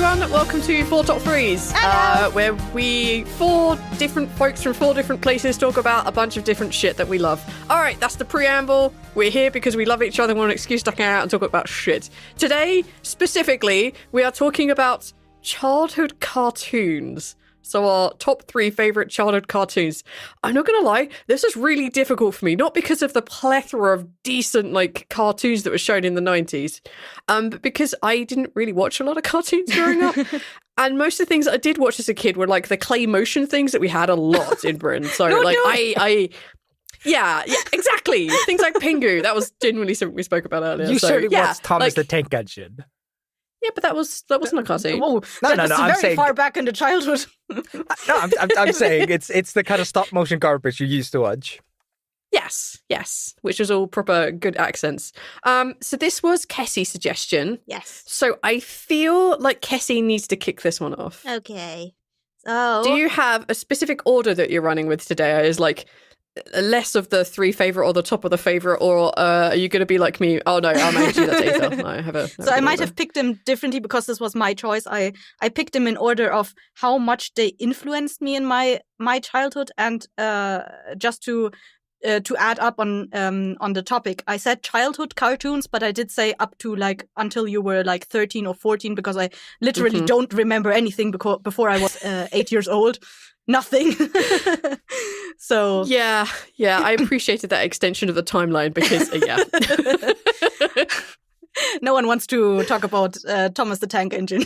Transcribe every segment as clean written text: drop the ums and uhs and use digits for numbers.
everyone. Welcome to 4 Top 3s, where we, 4 different folks from 4 different places, talk about a bunch of different shit that we love. All right, that's the preamble. We're here because we love each other and want an excuse to hang out and talk about shit. Today, specifically, we are talking about childhood cartoons. So our top 3 favorite childhood cartoons. I'm not going to lie, this is really difficult for me, not because of the plethora of decent cartoons that were shown in the 90s, but because I didn't really watch a lot of cartoons growing up. And most of the things I did watch as a kid were the clay motion things that we had a lot in Britain. So yeah, exactly. Things like Pingu. That was genuinely something we spoke about earlier. You certainly watched Thomas the Tank Engine. Yeah, but that wasn't a cartoon. No. I'm very far back into childhood. I'm saying it's the kind of stop motion garbage you used to watch. Yes, which was all proper good accents. So this was Kessie's suggestion. Yes. So I feel like Kessie needs to kick this one off. Okay. So do you have a specific order that you're running with today? Is less of the 3 favorite or the top of the favorite, or are you going to be like me? Oh no, I'm actually that's Aether. I have a. So I might have picked them differently because this was my choice. I picked them in order of how much they influenced me in my childhood, and just to add up on the topic, I said childhood cartoons, but I did say up to until you were 13 or 14 because I literally don't remember anything before I was 8 years old. Nothing. So yeah, I appreciated that extension of the timeline because no one wants to talk about Thomas the Tank Engine.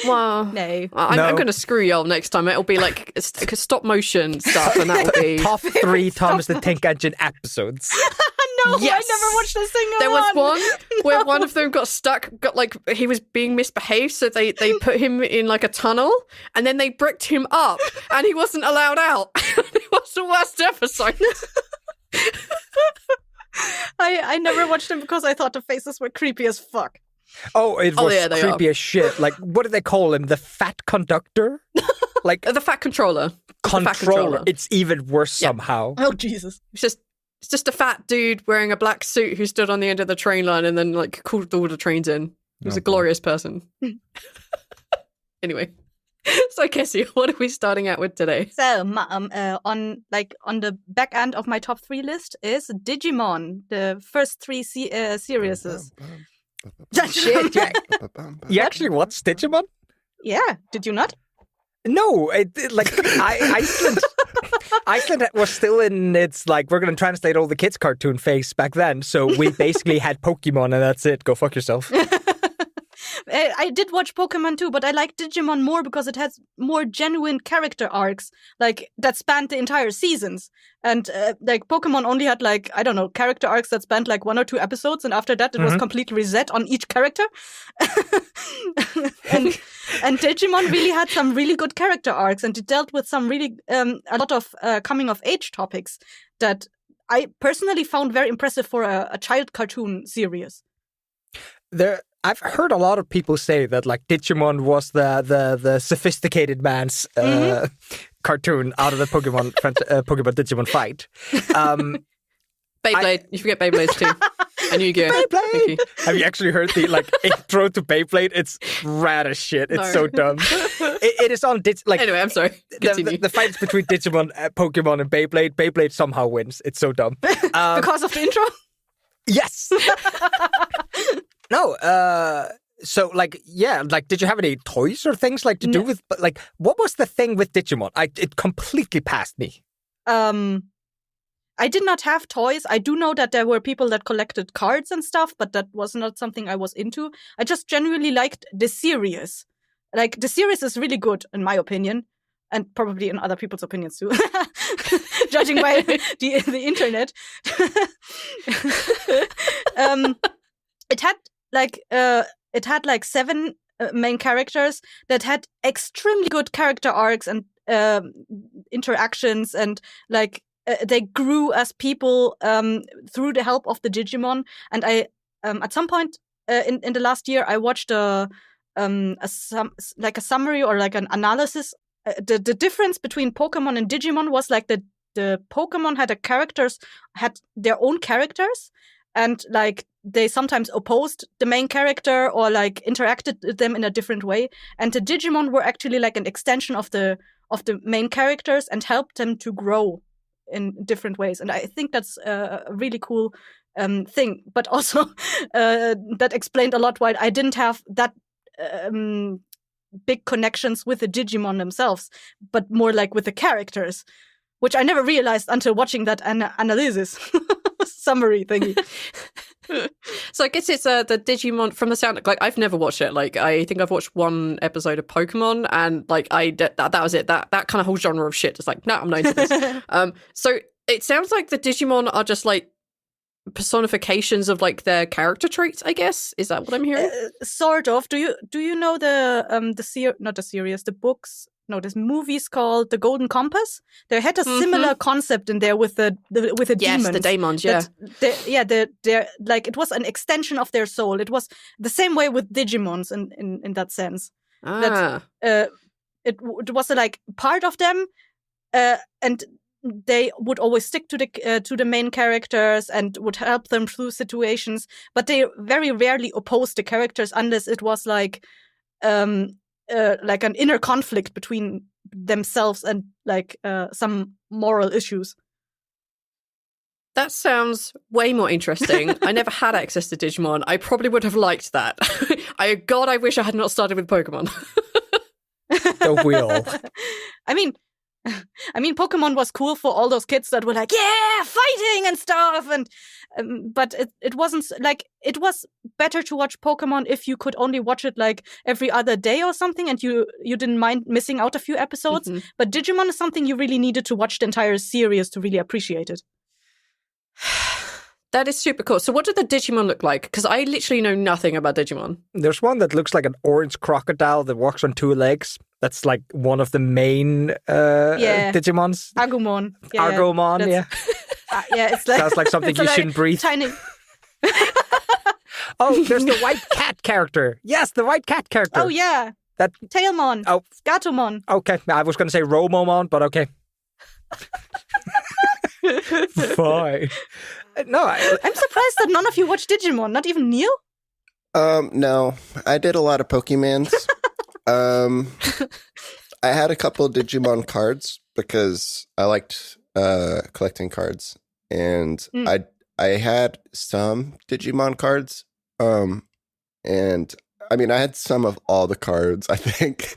Well, no. I'm going to screw y'all next time. It'll be stop motion stuff, and that'll be top 3 Thomas the Tank Engine episodes. No, yes. I never watched a single there one. There was one where one of them got stuck, he was being misbehaved, so they put him in a tunnel, and then they bricked him up, and he wasn't allowed out. It was the worst episode. I never watched them because I thought the faces were creepy as fuck. Oh, it was creepy as shit. What do they call him? The fat conductor? The fat controller. Controller. It's even worse somehow. Oh, Jesus. It's just a fat dude wearing a black suit who stood on the end of the train line and then called all the trains in. He was a glorious person. Anyway, so Kessie, what are we starting out with today? So on the back end of my top 3 list is Digimon, the first 3 series. Shit, Jack. You actually watched Digimon? Yeah, did you not? No, Iceland was still in its we're going to translate all the kids' cartoon phase back then. So we basically had Pokemon and that's it. Go fuck yourself. I did watch Pokemon too, but I like Digimon more because it has more genuine character arcs, that spanned the entire seasons. And Pokemon only had character arcs that spanned 1 or 2 episodes, and after that it was completely reset on each character. and Digimon really had some really good character arcs, and it dealt with some really a lot of coming of age topics that I personally found very impressive for a child cartoon series. I've heard a lot of people say that Digimon was the sophisticated man's cartoon out of the Pokemon Digimon fight. Beyblade. You forget Beyblades too. And Yu-Gi-Oh. Beyblade. Have you actually heard the intro to Beyblade? It's rad as shit. It's so dumb. It is on Anyway, I'm sorry. Continue. The fights between Digimon, Pokemon, and Beyblade. Beyblade somehow wins. It's so dumb. Because of the intro? Yes. No, so did you have any toys or things to do with, what was the thing with Digimon? It completely passed me. I did not have toys. I do know that there were people that collected cards and stuff, but that was not something I was into. I just genuinely liked the series. The series is really good, in my opinion, and probably in other people's opinions too, judging by the internet. It had 7 main characters that had extremely good character arcs and interactions, and they grew as people through the help of the Digimon. And I at some point in the last year I watched a summary or an analysis. The difference between Pokemon and Digimon was the Pokemon had their own characters, and like they sometimes opposed the main character or like interacted with them in a different way. And the Digimon were actually like an extension of the main characters and helped them to grow in different ways. And I think that's a really cool thing. But also that explained a lot why I didn't have that big connections with the Digimon themselves, but more like with the characters, which I never realized until watching that analysis summary thingy. So I guess it's the Digimon from the sound. Like I've never watched it. Like I think I've watched one episode of Pokemon, and like that was it. That kind of whole genre of shit. It's like no, I'm not into this. So it sounds like the Digimon are just like personifications of like their character traits. I guess is that what I'm hearing? Sort of. Do you know the books? No, there's movies called The Golden Compass. They had a similar concept in there with the demons. Yes, the daemons. Yeah, they're like it was an extension of their soul. It was the same way with Digimons in that sense. That it was like part of them, and they would always stick to the main characters and would help them through situations. But they very rarely opposed the characters unless it was like an inner conflict between themselves and like some moral issues. That sounds way more interesting. I never had access to Digimon. I probably would have liked that. God, I wish I had not started with Pokemon. The wheel. I mean, Pokemon was cool for all those kids that were like, yeah, fighting and stuff, and but it wasn't like it was better to watch Pokemon if you could only watch it like every other day or something, and you didn't mind missing out a few episodes. Mm-hmm. But Digimon is something you really needed to watch the entire series to really appreciate it. That is super cool. So what did the Digimon look like? Because I literally know nothing about Digimon. There's one that looks like an orange crocodile that walks on two legs. That's like one of the main Digimons. Agumon. Yeah, Agumon, yeah. It's like... Sounds like something you shouldn't breathe. Tiny... Oh, there's the white cat character. Yes, the white cat character. Oh, yeah. That Tailmon. Oh. Gatomon. Okay, I was going to say Romomon, but okay. Fine. No, I'm surprised that none of you watch Digimon. Not even Neil? No. I did a lot of Pokemans. I had a couple of Digimon cards because I liked collecting cards, and I had some Digimon cards. And I mean, I had some of all the cards. I think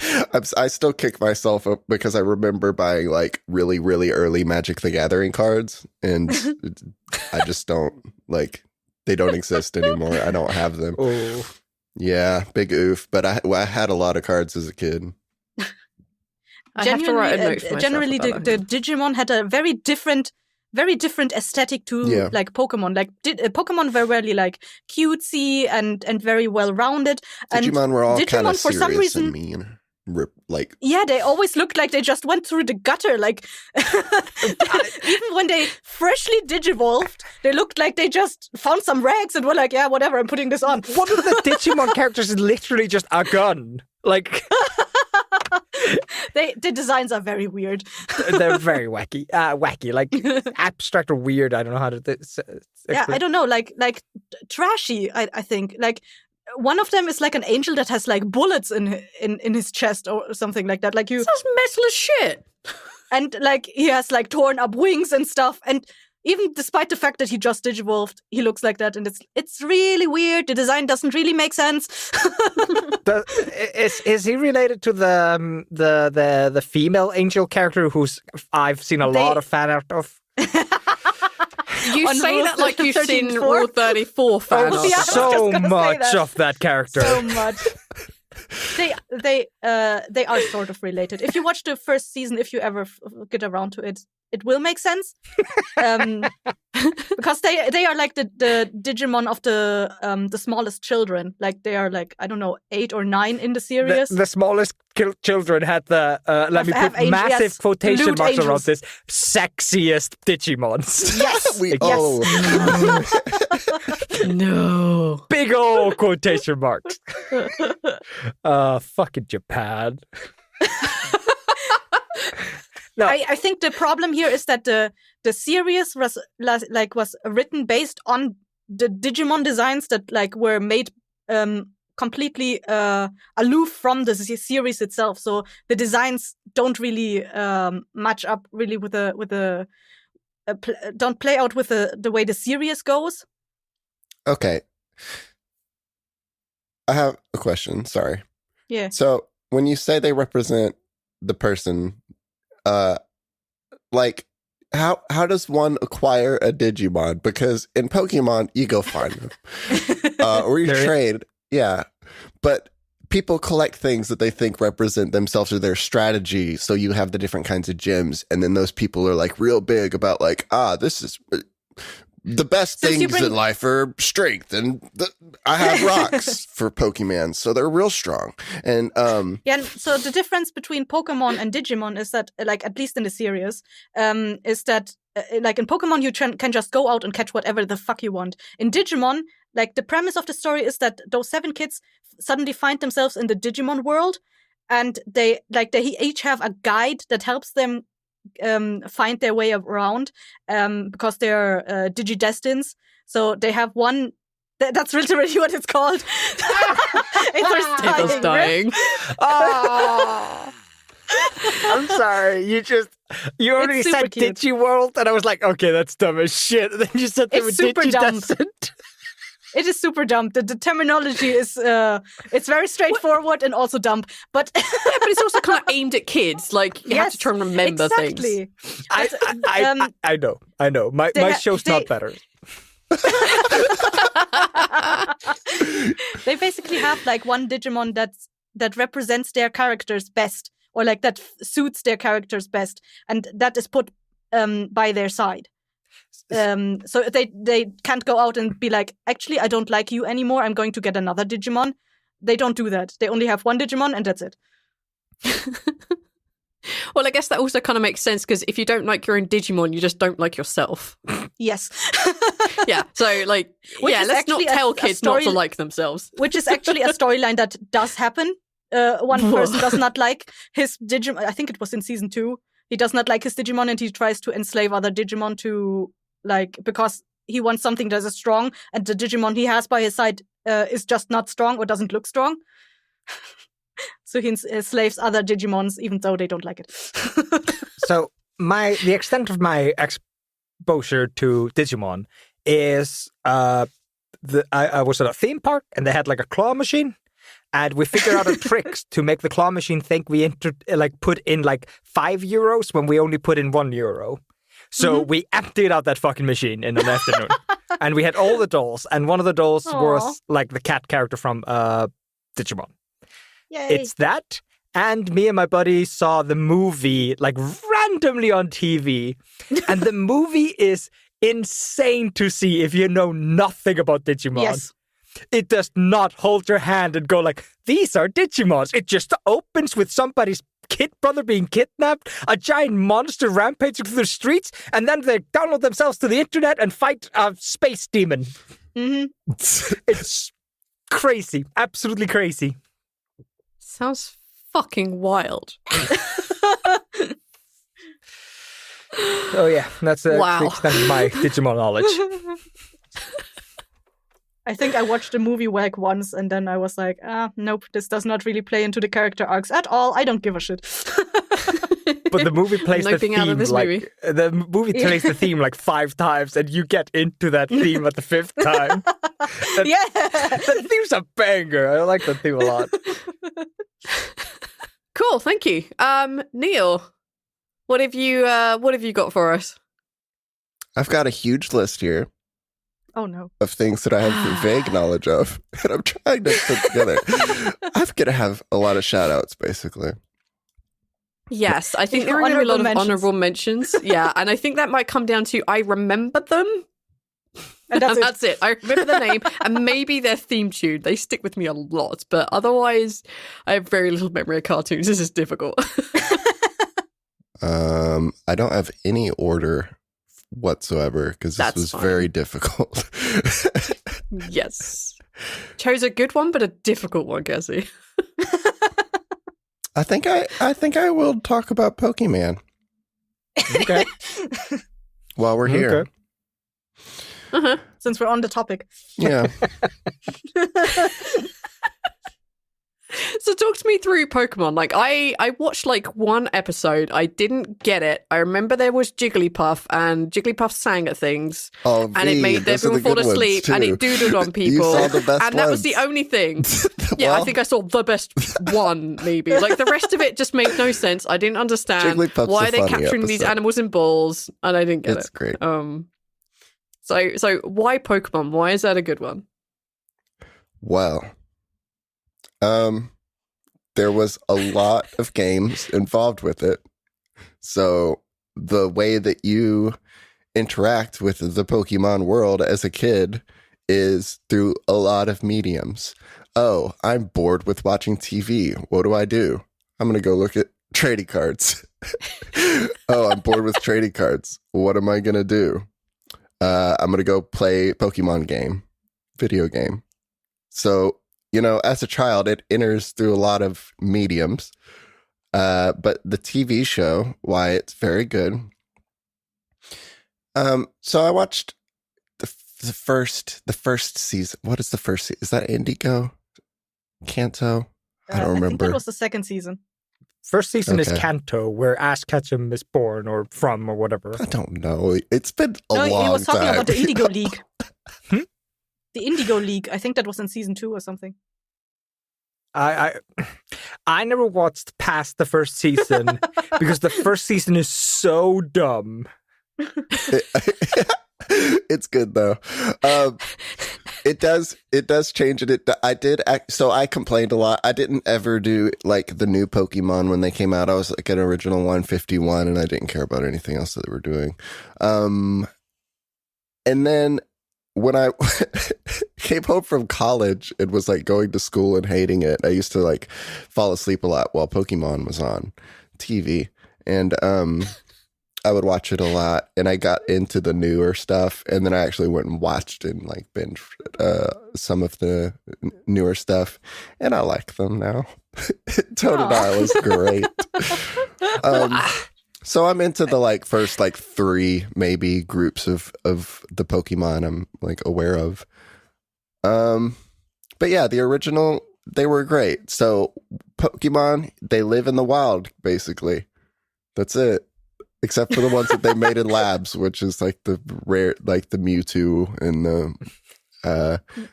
I still kick myself up because I remember buying like really, really early Magic the Gathering cards, and I just don't like. They don't exist anymore. I don't have them. Oh. Yeah, big oof. But I had a lot of cards as a kid. I have to write a note for myself. Generally, the Digimon had a very different aesthetic to like Pokemon. Like Pokemon were really like cutesy and very well rounded. Digimon were all kind of for some reason and mean. Like they always looked like they just went through the gutter. Like even when they freshly digivolved, they looked like they just found some rags and were like, yeah, whatever, I'm putting this on. One of the Digimon characters is literally just a gun. Like the designs are very weird. They're very wacky, like abstract or weird. I don't know how to. Yeah, I don't know, like trashy. I think like. One of them is like an angel that has like bullets in his chest or something like that. Like you, sounds metal as shit. And like he has like torn up wings and stuff. And even despite the fact that he just digivolved, he looks like that, and it's really weird. The design doesn't really make sense. Is he related to the female angel character who's I've seen a lot of fan art of? You say that like you've seen Rule 34 fan art. So much of that character. So much. They are sort of related. If you watch the first season, if you ever get around to it, it will make sense. Because they are like the Digimon of the smallest children. Like they are like, I don't know, 8 or 9 in the series. The smallest children had the let me put massive quotation marks around this, sexiest Digimons. Yes. No. Big old quotation marks. Fucking Japan. No. I think the problem here is that the series was written based on the Digimon designs that like were made completely aloof from the series itself. So the designs don't really match up really with the don't play out with the way the series goes. Okay. I have a question. Sorry. Yeah. So when you say they represent the person, like how does one acquire a Digimon? Because in Pokemon, you go find them, or you trade. Yeah, but people collect things that they think represent themselves or their strategy. So you have the different kinds of gyms, and then those people are like real big about like, this is the best things in life are strength, and I have rocks for Pokemon, so they're real strong. And and so the difference between Pokemon and Digimon is that, like at least in the series, is that like in Pokemon you can just go out and catch whatever the fuck you want. In Digimon, like the premise of the story is that those 7 kids suddenly find themselves in the Digimon world, and they each have a guide that helps them find their way around because they're digidestins. So they have one. That's literally what it's called. It's dying. Oh. I'm sorry. You already said Digiworld, and I was like, okay, that's dumb as shit. And then you said they were digidestined. It is super dumb. The terminology is it's very straightforward and also dumb. But but it's also kind of aimed at kids. Like you have to try and remember things. I know. My show's not better. They basically have like one Digimon that represents their characters best, or like that suits their characters best, and that is put by their side. So they can't go out and be like, actually, I don't like you anymore, I'm going to get another Digimon. They don't do that. They only have one Digimon, and that's it. Well, I guess that also kind of makes sense, because if you don't like your own Digimon, you just don't like yourself. Yes. Yeah, so like, let's not tell kids not to like themselves. Which is actually a storyline that does happen. One person does not like his Digimon. I think it was in season 2. He does not like his Digimon, and he tries to enslave other Digimon to, like, because he wants something that is strong, and the Digimon he has by his side is just not strong or doesn't look strong. So he enslaves other Digimons, even though they don't like it. So the extent of my exposure to Digimon is I was at a theme park, and they had like a claw machine. And we figured out a trick to make the claw machine think we put in like €5 when we only put in €1. So we emptied out that fucking machine in an afternoon. And we had all the dolls. And one of the dolls was like the cat character from Digimon. Yay. It's that. And me and my buddy saw the movie like randomly on TV. And the movie is insane to see if you know nothing about Digimon. Yes. It does not hold your hand and go like, these are Digimons. It just opens with somebody's kid brother being kidnapped, a giant monster rampaging through the streets, and then they download themselves to the internet and fight a space demon. Mm-hmm. It's crazy. Absolutely crazy. Sounds fucking wild. Oh yeah, that's the extent of my Digimon knowledge. I think I watched the movie like once, and then I was like, nope, this does not really play into the character arcs at all. I don't give a shit. But the movie plays the theme out of this movie. The movie plays the theme like 5 times, and you get into that theme at the 5th time. That theme's a banger. I like that theme a lot. Cool, thank you. Neil, what have you got for us? I've got a huge list here. Oh no. Of things that I have vague knowledge of, and I'm trying to put together. I'm gonna have a lot of shout outs, basically. Yes, I think there are going to be a lot of honorable mentions. Yeah, and I think that might come down to I remember them. And that's it. I remember the name and maybe their theme tune. They stick with me a lot, but otherwise I have very little memory of cartoons. This is difficult. I don't have any order whatsoever because this was very difficult. Yes. Chose a good one, but a difficult one, Cassie. I think I will talk about Pokemen. Okay. While we're here. Okay. since we're on the topic. Yeah. So talk to me through Pokemon. Like I watched like one episode. I didn't get it. I remember there was Jigglypuff and Jigglypuff sang at things. Oh, and it made everyone fall asleep and it doodled on people. You saw the best and that was the only thing. Yeah, I think I saw the best one, maybe. Like the rest of it just made no sense. I didn't understand why are they capturing these animals in balls, and I didn't get it. It's great. So why Pokemon? Why is that a good one? Well, there was a lot of games involved with it. So the way that you interact with the Pokemon world as a kid is through a lot of mediums. Oh, I'm bored with watching TV. What do? I'm going to go look at trading cards. Oh, I'm bored with trading cards. What am I going to do? I'm going to go play Pokemon video game. So, as a child, it enters through a lot of mediums. But the TV show, why it's very good. So I watched the first season. What is the first season? Is that Indigo? Kanto? I don't remember. I think that was the second season. First season is Kanto, where Ash Ketchum is born or from or whatever. I don't know. It's been a long time. No, he was talking about the Indigo League. The Indigo League. I think that was in season 2 or something. I never watched past the first season because the first season is so dumb. It's good though. It does change it. So I complained a lot. I didn't ever do like the new Pokemon when they came out. I was like an original 151 and I didn't care about anything else that they were doing. And then when I came home from college and was like going to school and hating it, I used to like fall asleep a lot while Pokemon was on TV. And I would watch it a lot, and I got into the newer stuff, and then I actually went and watched and like binged some of the newer stuff, and I like them now. Totodile is great. So I'm into the like first like 3 maybe groups of the Pokemon I'm like aware of. But yeah, the original, they were great. So Pokemon, they live in the wild basically. That's it. Except for the ones that they made in labs, which is like the rare, like the Mewtwo and the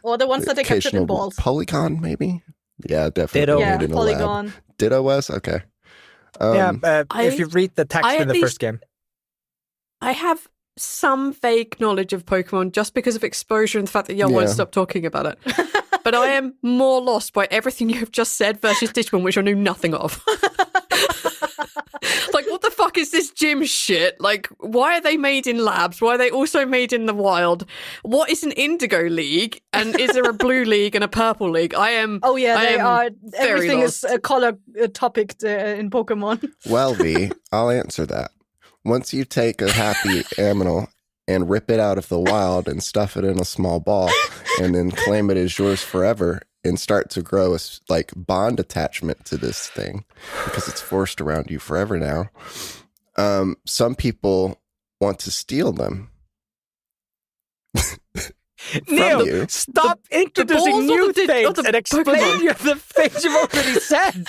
or the ones that they captured in balls. Polygon, maybe. Yeah, definitely. Ditto. Yeah, made in Polygon. A lab. Ditto was okay. If you read the text in the first game, I have some vague knowledge of Pokemon just because of exposure and the fact that y'all won't stop talking about it. But I am more lost by everything you've just said versus Digimon, which I knew nothing of. Like, what the fuck is this gym shit? Like, why are they made in labs? Why are they also made in the wild? What is an Indigo League? And is there a blue league and a purple league? Oh yeah, they are. Everything lost. is color topic in Pokemon. Well, V, I'll answer that. Once you take a happy animal and rip it out of the wild and stuff it in a small ball and then claim it as yours forever and start to grow a like bond attachment to this thing because it's forced around you forever now. Some people want to steal them. Neil, stop introducing new things and explain the things you've already said.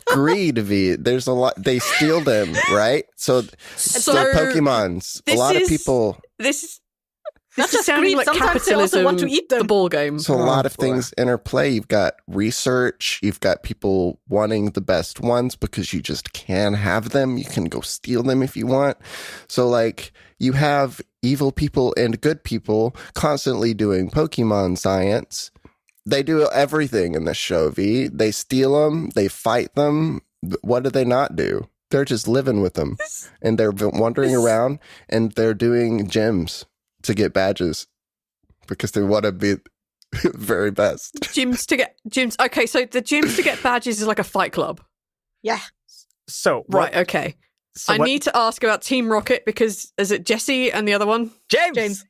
Greed, V. There's a lot. They steal them, right? So they're Pokemons. A lot of people. This Not is just sounding greed, like sometimes they also capitalism, want to eat them. the ball game. So a lot of things interplay. You've got research. You've got people wanting the best ones because you just can have them. You can go steal them if you want. So like you have evil people and good people constantly doing Pokemon science. They do everything in this show, V. They steal them. They fight them. What do they not do? They're just living with them. And they're wandering around and they're doing gyms to get badges because they want to be very best. Gyms. Okay, so the gyms to get badges is like a fight club. Yeah. So right, okay. So I need to ask about Team Rocket because is it Jesse and the other one? James.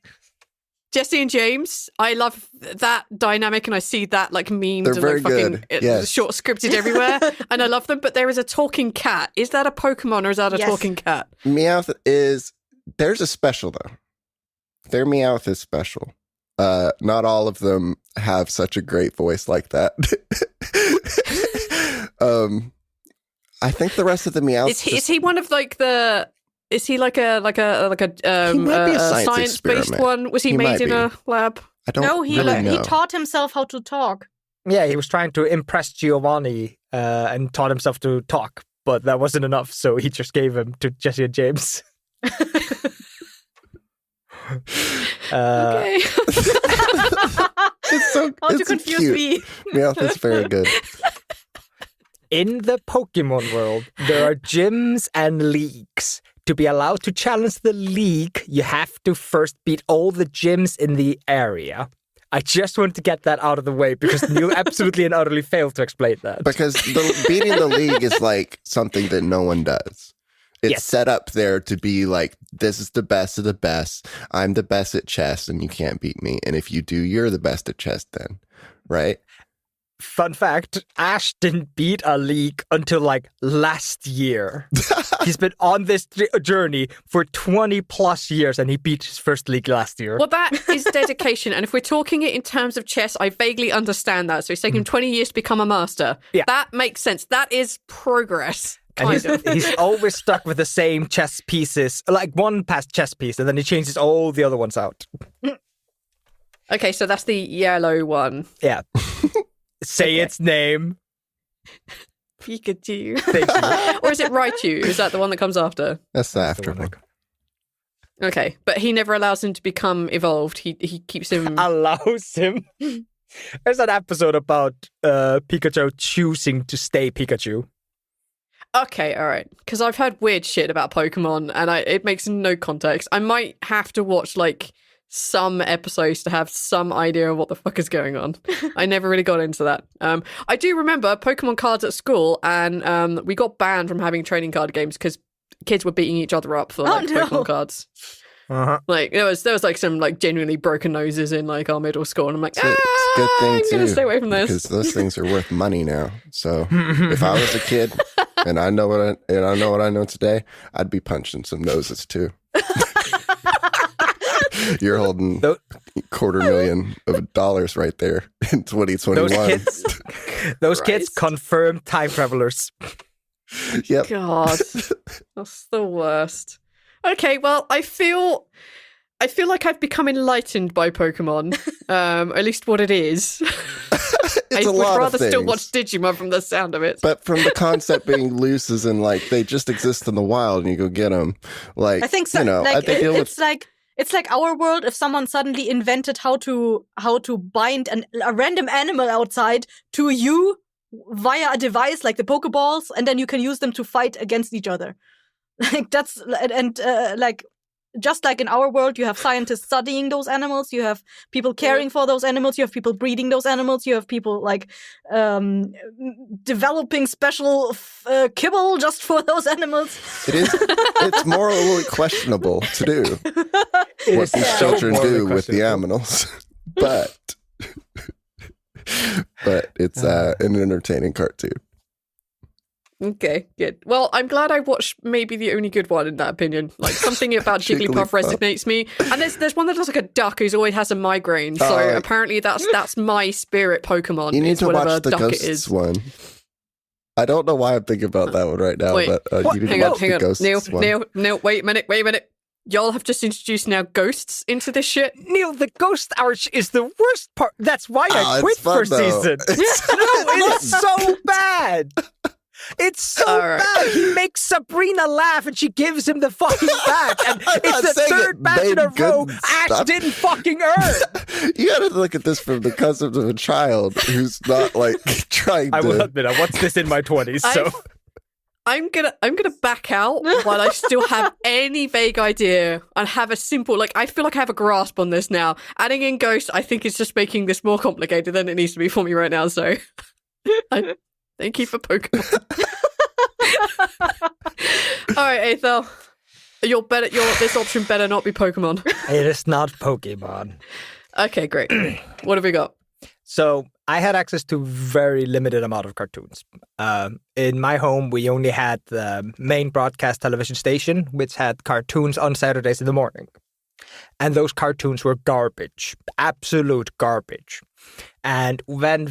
Jesse and James. I love that dynamic and I see that like memes They're and very like fucking good. short scripted everywhere and I love them, but there is a talking cat. Is that a Pokemon or is that a talking cat? Meowth is, there's a special though. Their Meowth is special. Not all of them have such a great voice like that. I think the rest of the Meowths. Is he one of like the? Is he like a He might be a science based experiment. one? Was he made might in be. a lab? I don't No, he really know. he taught himself how to talk. Yeah, he was trying to impress Giovanni and taught himself to talk, but that wasn't enough, so he just gave him to Jesse and James. Okay. It's so How to it's confuse cute. me. Meowth is very good. In the Pokemon world, there are gyms and leagues. To be allowed to challenge the league, you have to first beat all the gyms in the area. I just wanted to get that out of the way because Neil absolutely and utterly failed to explain that. Because beating the league is like something that no one does. It's Yes. set up there to be like, this is the best of the best. I'm the best at chess and you can't beat me. And if you do, you're the best at chess then, right? Fun fact, Ash didn't beat a league until like last year. He's been on this journey for 20 plus years and he beat his first league last year. Well, that is dedication. And if we're talking it in terms of chess, I vaguely understand that. So it's taken him 20 years to become a master. Yeah. That makes sense. That is progress. And he's always stuck with the same chess pieces, like one past chess piece, and then he changes all the other ones out. Okay, so that's the yellow one. Yeah. Say its name. Pikachu. Thank you. Or is it Raichu? Is that the one that comes after? That's the after one. Okay, but he never allows him to become evolved. He keeps him... Allows him. There's an episode about Pikachu choosing to stay Pikachu. Okay, all right. Because I've heard weird shit about Pokemon, and it makes no context. I might have to watch, like, some episodes to have some idea of what the fuck is going on. I never really got into that. I do remember Pokemon cards at school, and we got banned from having trading card games because kids were beating each other up for like Pokemon cards. Uh-huh. Like there was like some like genuinely broken noses in like our middle school, and I'm like, It's a good thing I'm too, gonna stay away from this because those things are worth money now. So if I was a kid and I know what I know today, I'd be punching some noses too. You're holding $250,000 right there in 2021. Those kids confirmed time travelers. Yep. God, that's the worst. Okay, well, I feel like I've become enlightened by Pokemon, at least what it is. I would rather still watch Digimon from the sound of it. But from the concept being loose as in like they just exist in the wild and you go get them. Like I think so. You know, Like I think it's like our world if someone suddenly invented how to bind a random animal outside to you via a device like the Pokeballs, and then you can use them to fight against each other. Like that's like just like in our world, you have scientists studying those animals, you have people caring for those animals, you have people breeding those animals, you have people like developing special kibble just for those animals. It's morally questionable to do what these children do with the animals, but it's an entertaining cartoon. Okay, good. Well, I'm glad I watched maybe the only good one in that opinion. Like something about Jigglypuff resonates me. And there's one that looks like a duck who always has a migraine. So apparently that's my spirit Pokemon. You need to watch the duck Ghosts it is. one. I don't know why I'm thinking about that one right now, Wait, but you need hang to on, watch the Ghosts one. Neil, wait a minute. Y'all have just introduced now ghosts into this shit. Neil, the ghost arch is the worst part. That's why I quit it's fun, first though. season. It is so bad. It's so bad. He makes Sabrina laugh and she gives him the fucking badge. And it's the third badge in a row Ash didn't fucking earn. You gotta look at this from the concept of a child who's not like trying to. I will admit, I watched this in my 20s, so. I'm gonna back out while I still have any vague idea and have a simple, like, I feel like I have a grasp on this now. Adding in Ghost, I think it's just making this more complicated than it needs to be for me right now, so thank you for Pokemon. Alright, Aethel. This option better not be Pokemon. It is not Pokemon. Okay, great. What have we got? So I had access to very limited amount of cartoons. In my home, we only had the main broadcast television station, which had cartoons on Saturdays in the morning. And those cartoons were garbage, absolute garbage. And when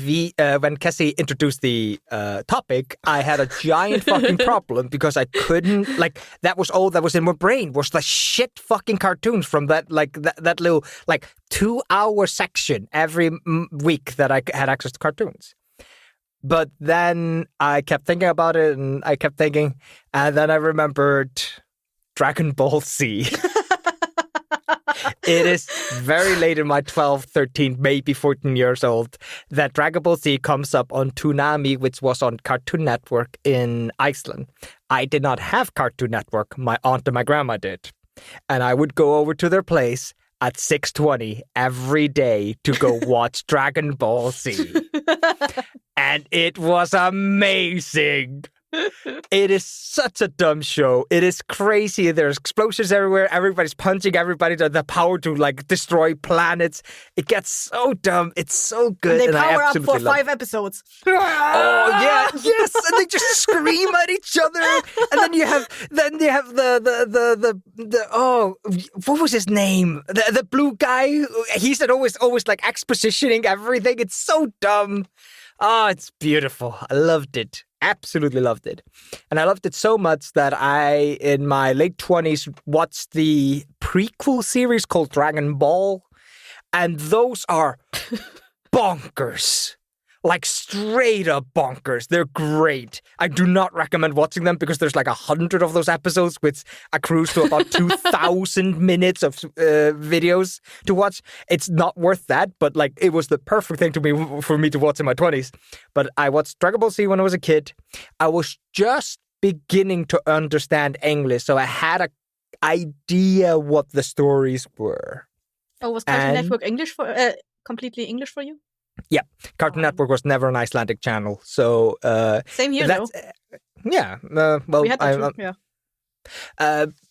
Cassie introduced the topic, I had a giant fucking problem because I couldn't, like, that was all that was in my brain was the shit fucking cartoons from that, like, that little, like, 2-hour section every week that I had access to cartoons. But then I kept thinking about it and I kept thinking, and then I remembered Dragon Ball Z. It is very late in my 12, 13, maybe 14 years old that Dragon Ball Z comes up on Toonami, which was on Cartoon Network in Iceland. I did not have Cartoon Network. My aunt and my grandma did. And I would go over to their place at 6:20 every day to go watch Dragon Ball Z. And it was amazing. It is such a dumb show. It is crazy. There's explosions everywhere. Everybody's punching everybody. The power to like destroy planets. It gets so dumb. It's so good. And they power I up for 5 episodes. Oh yeah, yes. And they just scream at each other. And then you have the oh, what was his name? The blue guy. He's always like expositioning everything. It's so dumb. Oh, it's beautiful. I loved it. Absolutely loved it. And I loved it so much that I, in my late 20s, watched the prequel series called Dragon Ball. And those are bonkers. Like straight up bonkers. They're great. I do not recommend watching them because there's like 100 of those episodes, which accrues to about 2,000 minutes of videos to watch. It's not worth that, but like it was the perfect thing for me to watch in my 20s. But I watched Dragon Ball Z when I was a kid. I was just beginning to understand English, so I had an idea what the stories were. Oh, was Cartoon Network English completely English for you? Yeah, Cartoon Network was never an Icelandic channel, so same here though. Yeah, well, we had that too, yeah.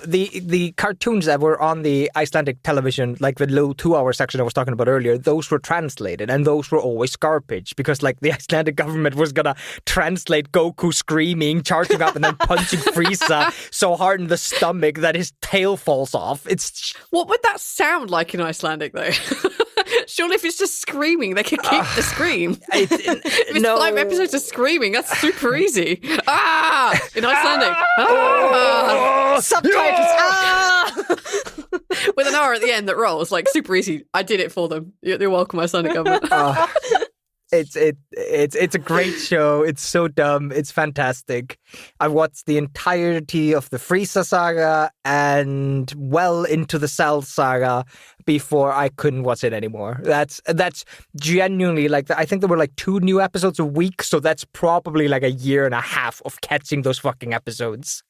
The cartoons that were on the Icelandic television, like the little 2-hour section I was talking about earlier, those were translated, and those were always garbage because, like, the Icelandic government was gonna translate Goku screaming, charging up, and then punching Frieza so hard in the stomach that his tail falls off. What would that sound like in Icelandic, though? Surely if it's just screaming, they could keep the scream. If it's 5 episodes of screaming, that's super easy. Ah! In Icelandic. Ah! Subtitles. With an R at the end that rolls, like super easy. I did it for them. You're welcome, Icelandic government. It's a great show. It's so dumb. It's fantastic. I watched the entirety of the Frieza saga and well into the Cell saga before I couldn't watch it anymore. That's genuinely like I think there were like 2 new episodes a week, so that's probably like a year and a half of catching those fucking episodes.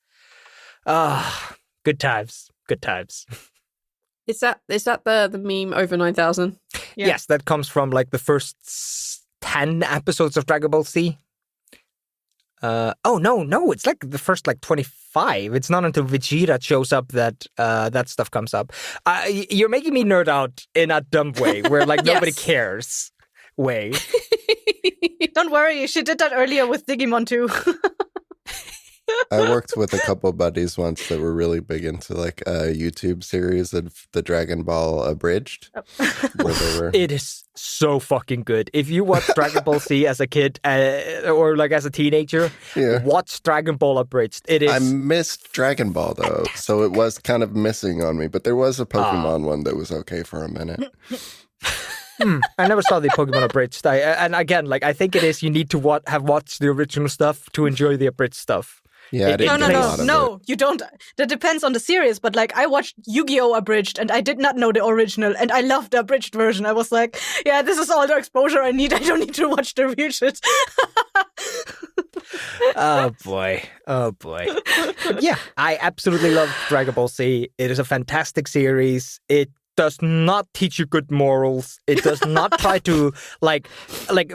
Good times. Good times. Is that the meme over 9,000? Yeah. Yes, that comes from like the first 10 episodes of Dragon Ball Z. No, it's like the first like 25. It's not until Vegeta shows up that that stuff comes up. You're making me nerd out in a dumb way where like nobody cares way. Don't worry, she did that earlier with Digimon too. I worked with a couple buddies once that were really big into like a YouTube series of the Dragon Ball Abridged. Where they were... It is so fucking good. If you watch Dragon Ball Z as a kid or like as a teenager, watch Dragon Ball Abridged. It is. I missed Dragon Ball though, so it was kind of missing on me. But there was a Pokemon one that was okay for a minute. I never saw the Pokemon Abridged. And again, like I think it is you need to have watched the original stuff to enjoy the Abridged stuff. Yeah, No, you don't. That depends on the series, but like I watched Yu-Gi-Oh! Abridged and I did not know the original and I loved the abridged version. I was like, yeah, this is all the exposure I need. I don't need to watch the real shit. Oh boy. But yeah, I absolutely love Dragon Ball Z. It is a fantastic series. It does not teach you good morals. It does not try to like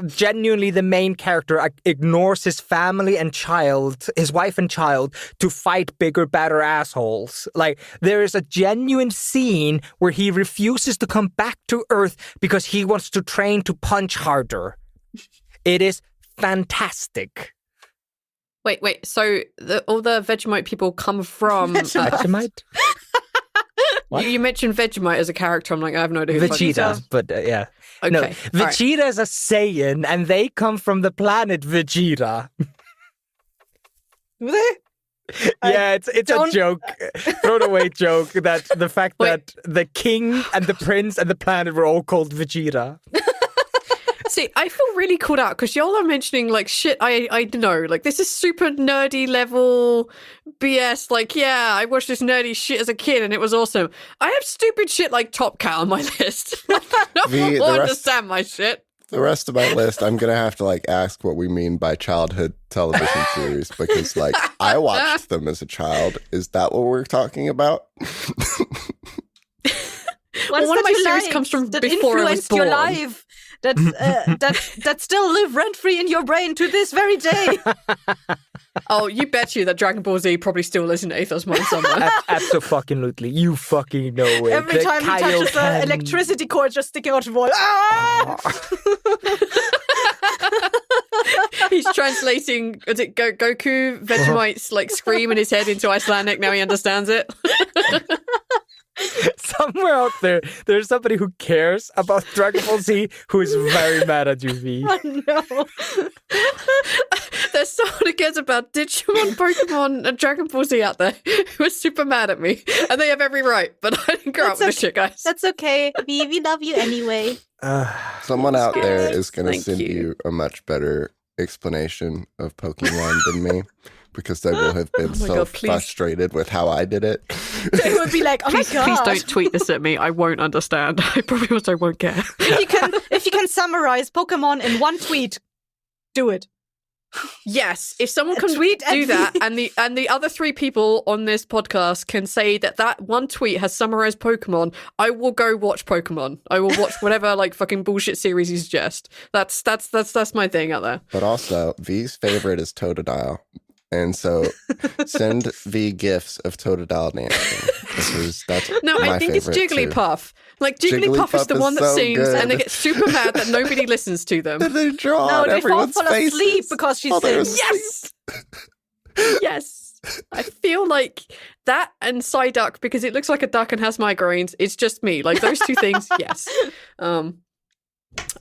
genuinely the main character ignores his family and child, his wife and child, to fight bigger, better assholes. Like there is a genuine scene where he refuses to come back to Earth because he wants to train to punch harder. It is fantastic. Wait. So all the Vegemite people come from Vegemite? You mentioned Vegemite as a character. I'm like, I have no idea who the fuck he Vegeta, is. but yeah. Okay. No, all right. Vegeta is a Saiyan, and they come from the planet Vegeta. Do they? Yeah, it's a joke, thrown away joke that the fact Wait. that the king and the prince and the planet were all called Vegeta. See, I feel really called out because y'all are mentioning like shit I know. Like this is super nerdy level BS. Like, yeah, I watched this nerdy shit as a kid and it was awesome. I have stupid shit like Top Cat on my list. Like, no one will understand my shit. The rest of my list, I'm gonna have to like ask what we mean by childhood television series because like I watched them as a child. Is that what we're talking about? What one of my series comes from that before I was influenced your born. life? That still live rent free in your brain to this very day. Oh, you bet you that Dragon Ball Z probably still lives in Aethos' mind somewhere. Absolutely, you fucking know it. Every The time he touches Kaioken. the electricity cord just sticking out of the wall. Ah! He's translating, is it Goku Vegemite's like scream in his head into Icelandic. Now he understands it. Somewhere out there, there's somebody who cares about Dragon Ball Z who is very mad at you, V. Oh, no. There's someone who cares about Digimon, Pokemon, and Dragon Ball Z out there who are super mad at me. And they have every right, but I didn't grow up with this shit, guys. That's okay. We love you anyway. Someone out there is going to Thank send you. you a much better explanation of Pokemon than me because they will have been so God, please. frustrated with how I did it. They would be like, oh Please, my god. please don't tweet this at me. I won't understand. I probably also won't care. If you can summarize Pokemon in one tweet, do it. Yes, if someone can tweet do at that, me. and the other three people on this podcast can say that one tweet has summarized Pokemon, I will go watch Pokemon. I will watch whatever like fucking bullshit series you suggest. That's my thing out there. But also, V's favorite is Totodile. And so send V gifs of Totodile dancing. Because that's No, my I think it's favorite, too. Jigglypuff. Like Jigglypuff is the Jigglypuff one is that so sings, good. and they get super mad that nobody listens to them. And they draw No, on they fall everyone's faces. asleep because she while they're sings. asleep. Yes. Yes. I feel like that and Psyduck because it looks like a duck and has migraines. It's just me. Like those two things, yes. All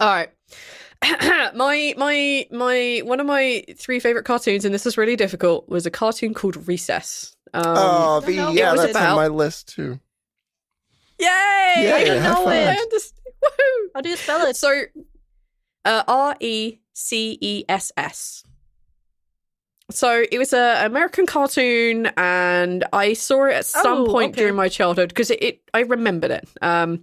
right. my one of my three favorite cartoons, and this was really difficult, was a cartoon called Recess. Oh, V, no, yeah, it was that's about- on my list too. Yay! Yeah, I don't high know five. it. I understand. Woohoo! How do you spell it? So, Recess. So it was an American cartoon, and I saw it at some point okay. during my childhood because I remembered it. And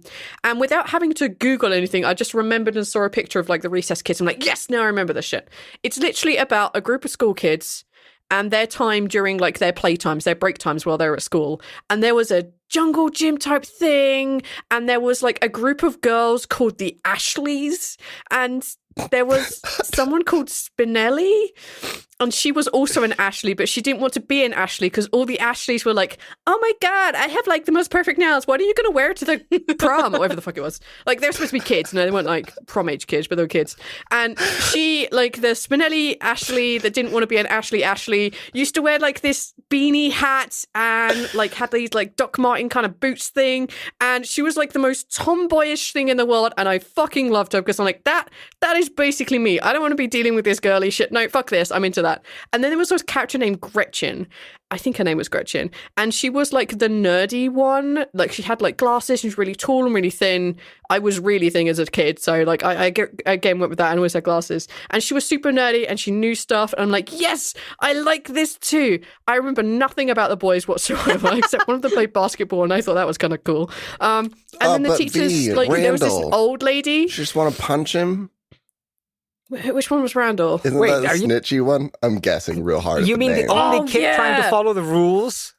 without having to Google anything, I just remembered and saw a picture of like the Recess kids. I'm like, yes, now I remember this shit. It's literally about a group of school kids and their time during like their playtimes, their break times while they're at school. And there was a jungle gym type thing, and there was like a group of girls called the Ashleys, and there was someone called Spinelli, and she was also an Ashley, but she didn't want to be an Ashley because all the Ashleys were like, oh my god, I have like the most perfect nails. What are you going to wear to the prom? Or whatever the fuck it was. Like they're supposed to be kids. No, they weren't like prom age kids, but they were kids. And she, like the Spinelli Ashley that didn't want to be an Ashley, used to wear like this beanie hat and like had these like Doc Martin kind of boots thing. And she was like the most tomboyish thing in the world. And I fucking loved her because I'm like, that is basically me. I don't want to be dealing with this girly shit. No, fuck this. I'm into that. And then there was this character named Gretchen. I think her name was Gretchen. And she was like the nerdy one. Like she had like glasses. She was really tall and really thin. I was really thin as a kid. So like I again went with that and always had glasses. And she was super nerdy and she knew stuff. And I'm like, yes, I like this too. I remember nothing about the boys whatsoever except one of them played basketball and I thought that was kind of cool. And then the but teachers, V, like there was this Randall. old lady. You just want to punch him? Which one was Randall? Isn't Wait, that a are you- snitchy one? I'm guessing real hard. You at mean the name. only Oh, kid trying to yeah. follow the rules?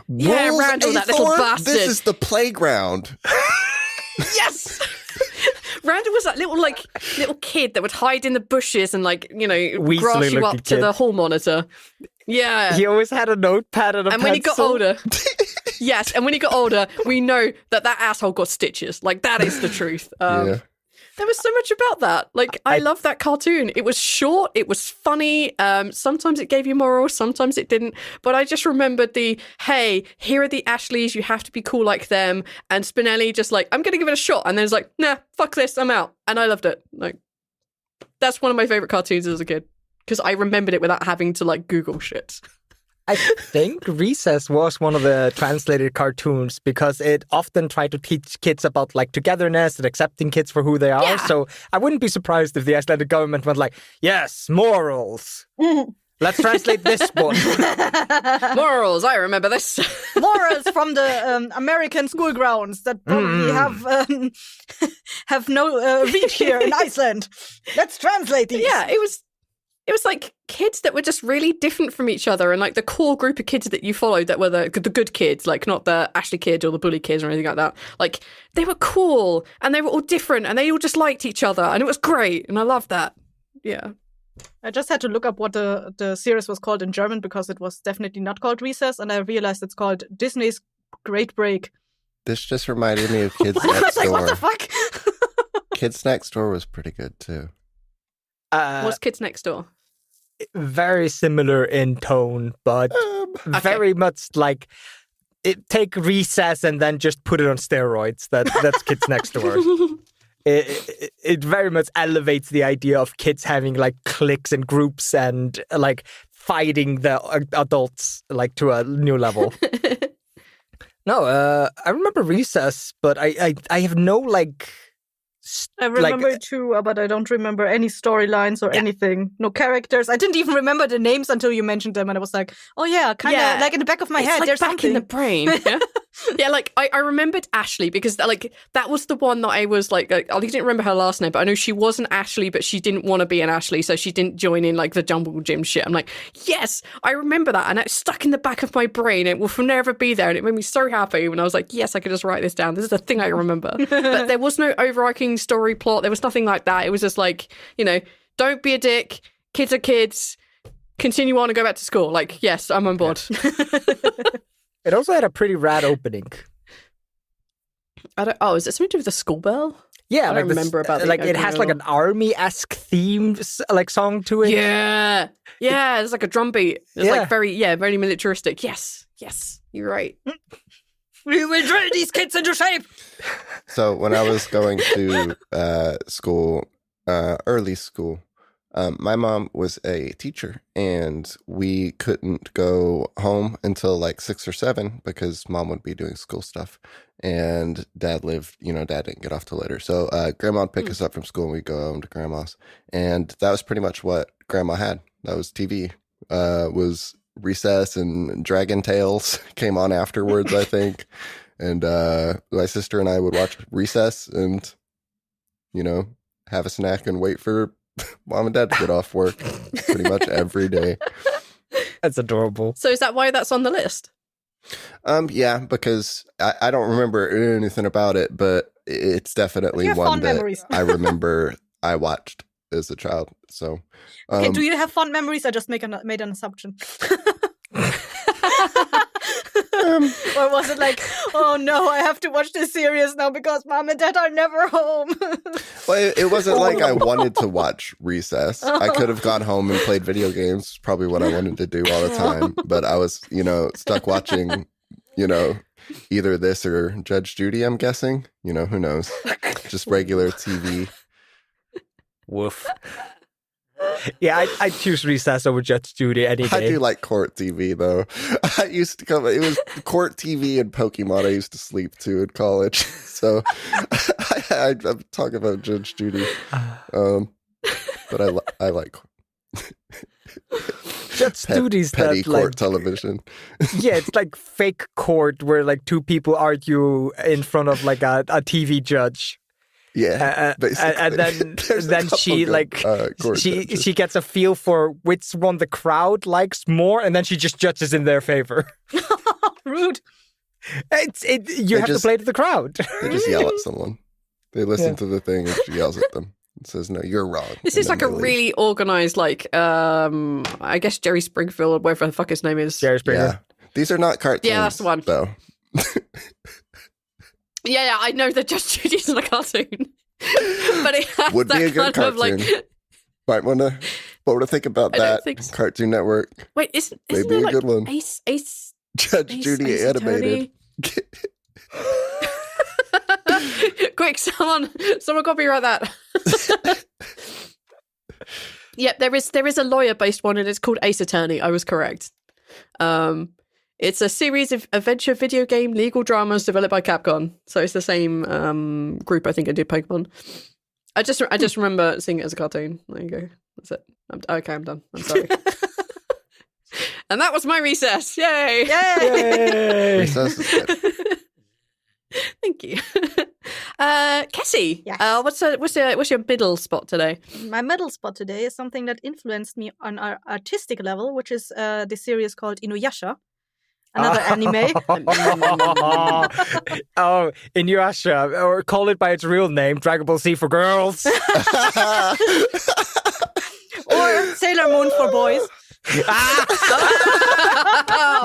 Yeah, Rules, Randall, that little Aethor? bastard. This is the playground. Yes. Randall was that little kid that would hide in the bushes and like, you know, Weaselly grass you up looking to kid. the hall monitor. Yeah. He always had a notepad and a And when he got pencil. older, yes, and when he got older, we know that asshole got stitches. Like that is the truth. Yeah. There was so much about that. Like, I love that cartoon. It was short. It was funny. Sometimes it gave you morals. Sometimes it didn't. But I just remembered hey, here are the Ashleys. You have to be cool like them. And Spinelli just like, I'm going to give it a shot. And then it's like, nah, fuck this. I'm out. And I loved it. Like, that's one of my favorite cartoons as a kid. Because I remembered it without having to like Google shit. I think Recess was one of the translated cartoons because it often tried to teach kids about like togetherness and accepting kids for who they are. Yeah. So I wouldn't be surprised if the Icelandic government went like, yes, morals. Let's translate this one. Morals, I remember this. Morals from the American school grounds that probably have no reach here in Iceland. Let's translate these. Yeah, it was like kids that were just really different from each other, and like the core group of kids that you followed that were the good kids, like not the Ashley kids or the bully kids or anything like that. Like they were cool and they were all different and they all just liked each other and it was great and I loved that. Yeah. I just had to look up what the series was called in German because it was definitely not called Recess, and I realized it's called Disney's Great Break. This just reminded me of Kids I Next was like, Door. what the fuck? Kids Next Door was pretty good too. What's Kids Next Door? Very similar in tone, but very much like take Recess and then just put it on steroids. That's Kids Next Door. It very much elevates the idea of kids having like cliques and groups and like fighting the adults like to a new level. No, I remember Recess, but I have no like. I remember it too, but I don't remember any storylines or anything. No characters. I didn't even remember the names until you mentioned them, and I was like, "Oh yeah, kind of like in the back of my head." Like there's back something in the brain. Yeah, yeah. Like I remembered Ashley because like that was the one that I was like I didn't remember her last name, but I know she wasn't Ashley, but she didn't want to be an Ashley, so she didn't join in like the Jumble Gym shit. I'm like, yes, I remember that, and it's stuck in the back of my brain. It will forever be there, and it made me so happy when I was like, yes, I could just write this down. This is the thing I remember. But there was no overarching story plot. There was nothing like that. It was just like, don't be a dick. Kids are kids. Continue on and go back to school. Like, yes, I'm on board. It also had a pretty rad opening. Is it something to do with the school bell? Yeah, I don't remember about that. Like it has like an army-esque theme like song to it. Yeah. Yeah, it's like a drum beat. It's like very militaristic. Yes, you're right. We will drill these kids into shape. So when I was going to school, early school, my mom was a teacher, and we couldn't go home until like 6 or 7 because mom would be doing school stuff, and dad didn't get off till later. So grandma would pick us up from school, and we'd go home to grandma's, and that was pretty much what grandma had. That was TV. Was Recess and Dragon Tales came on afterwards, I think. And my sister and I would watch Recess and, have a snack and wait for mom and dad to get off work pretty much every day. That's adorable. So is that why that's on the list? Yeah, because I don't remember anything about it, but it's definitely one that memories. I remember I watched as a child. So, okay, do you have fond memories? I just made an assumption. Or was it like, oh no, I have to watch this series now because mom and dad are never home? Well, it wasn't like I wanted to watch Recess. I could have gone home and played video games, probably what I wanted to do all the time. But I was, stuck watching, either this or Judge Judy, I'm guessing. Who knows? Just regular TV. Woof. Yeah, I choose Recess over Judge Judy any day. I do like court TV, though. I used to it was court TV and Pokemon I used to sleep to in college. So I'm talking about Judge Judy. But I like Judge Judy's petty that, court television. Yeah, it's like fake court where like two people argue in front of like a TV judge. Yeah, and then she like she gets a feel for which one the crowd likes more, and then she just judges in their favor. Rude. You have to play to the crowd. They just yell at someone. They listen to the thing, and she yells at them and says, "No, you're wrong." This is like a really organized, like I guess Jerry Springfield or whatever the fuck his name is. Jerry Springer. Yeah, these are not cartoons. Yeah, that's the one. Though. Yeah, I know that Judge Judy isn't a cartoon. But it has Would that be a good kind of like. cartoon. Might want to think about I don't that. think so. Cartoon Network. Wait, isn't Maybe there a like good one. Ace Judge Judy Ace animated. Attorney? Quick, someone copyright that. Yep, there is a lawyer-based one, and it's called Ace Attorney. I was correct. It's a series of adventure video game legal dramas developed by Capcom. So it's the same group, I think, that did Pokemon. I just remember seeing it as a cartoon. There you go. That's it. I'm done. I'm sorry. And that was my recess. Yay! Yay! Recess is good. Thank you. Cassie, Yes. what's your middle spot today? My middle spot today is something that influenced me on our artistic level, which is the series called Inuyasha, another anime. Oh, Inuyasha, or call it by its real name, Dragon Ball Z for girls. Or Sailor Moon for boys. Oh,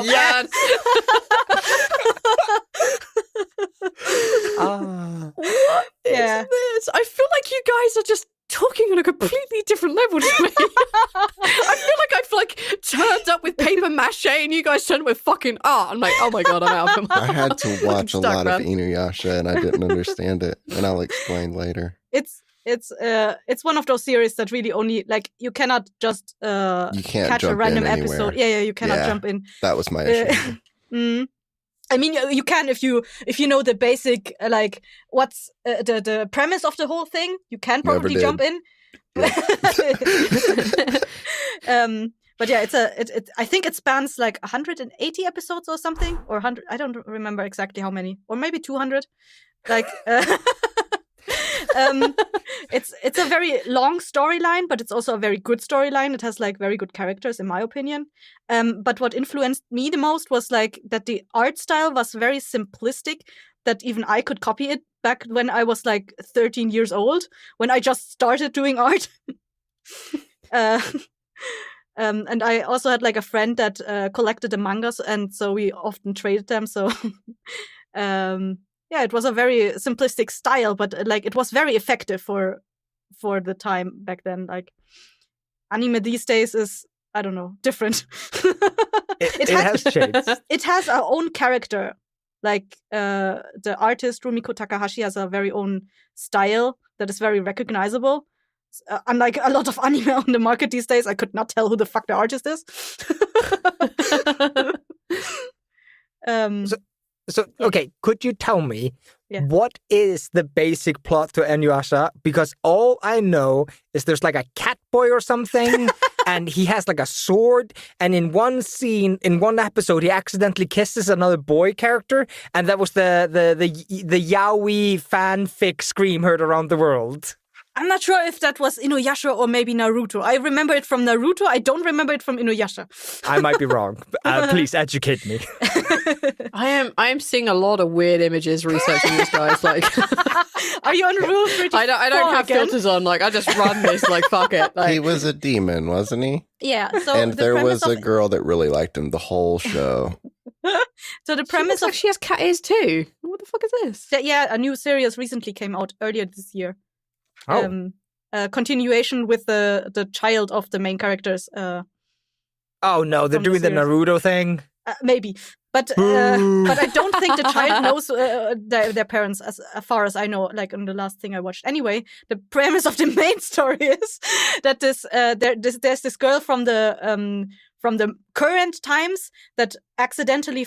Yes! Yeah. This? I feel like you guys are just talking on a completely different level to me. I feel like I've turned up with paper mache and you guys turned up with fucking art. I'm like, oh my god, I'm out of I had to watch a stuck, lot man. of Inuyasha and I didn't understand it, and I'll explain later. It's one of those series that really only you cannot just You can't catch jump a random in anywhere. episode. Yeah, you cannot Yeah. jump in. That was my issue. I mean, you can if you know the basic what's the premise of the whole thing. You can Never probably did. jump in. But yeah, I think it spans 180 episodes or something, or 100. I don't remember exactly how many, or maybe 200. It's a very long storyline, but it's also a very good storyline. It has very good characters, in my opinion. But what influenced me the most was that the art style was very simplistic, that even I could copy it back when I was 13 years old, when I just started doing art. And I also had a friend that collected the mangas, and so we often traded them. So yeah, it was a very simplistic style, but it was very effective for the time back then. Anime these days is, I don't know, different. It has changed. It has our own character. The artist Rumiko Takahashi has a very own style that is very recognizable. Unlike a lot of anime on the market these days, I could not tell who the fuck the artist is. So, okay, could you tell me what is the basic plot to Inuyasha? Because all I know is there's a cat boy or something, and he has a sword, and in one scene, in one episode, he accidentally kisses another boy character, and that was the yaoi fanfic scream heard around the world. I'm not sure if that was Inuyasha or maybe Naruto. I remember it from Naruto. I don't remember it from Inuyasha. I might be wrong. Please educate me. I am seeing a lot of weird images researching this, guys. Are you on Rule 34 I don't have again? filters on. I just run this. Fuck it. He was a demon, wasn't he? Yeah. So And the there premise was a of- girl that really liked him the whole show. So the She premise looks like she has cat ears too. What the fuck is this? a new series recently came out earlier this year. Oh. A continuation with the child of the main characters. Oh no, they're from the doing the series. Naruto thing. Maybe, but I don't think the child knows their parents as far as I know. On the last thing I watched, anyway, the premise of the main story is that there's this girl from the current times that accidentally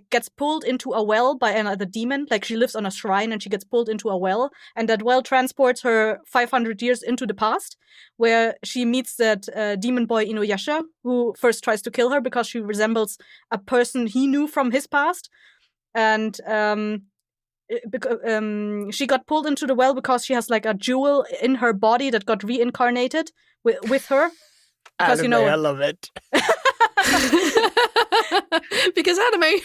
gets pulled into a well by another demon. She lives on a shrine and she gets pulled into a well, and that well transports her 500 years into the past, where she meets that demon boy Inuyasha, who first tries to kill her because she resembles a person he knew from his past. And she got pulled into the well because she has a jewel in her body that got reincarnated with her. Because I love it. Because anime.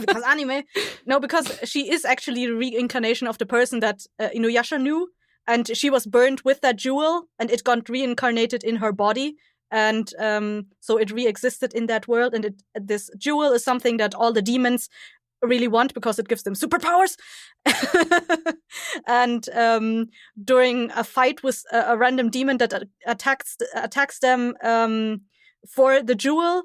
Because anime. No, because she is actually a reincarnation of the person that Inuyasha knew, and she was burned with that jewel, and it got reincarnated in her body, and so it re-existed in that world. And this jewel is something that all the demons really want because it gives them superpowers. And during a fight with a random demon that attacks them for the jewel,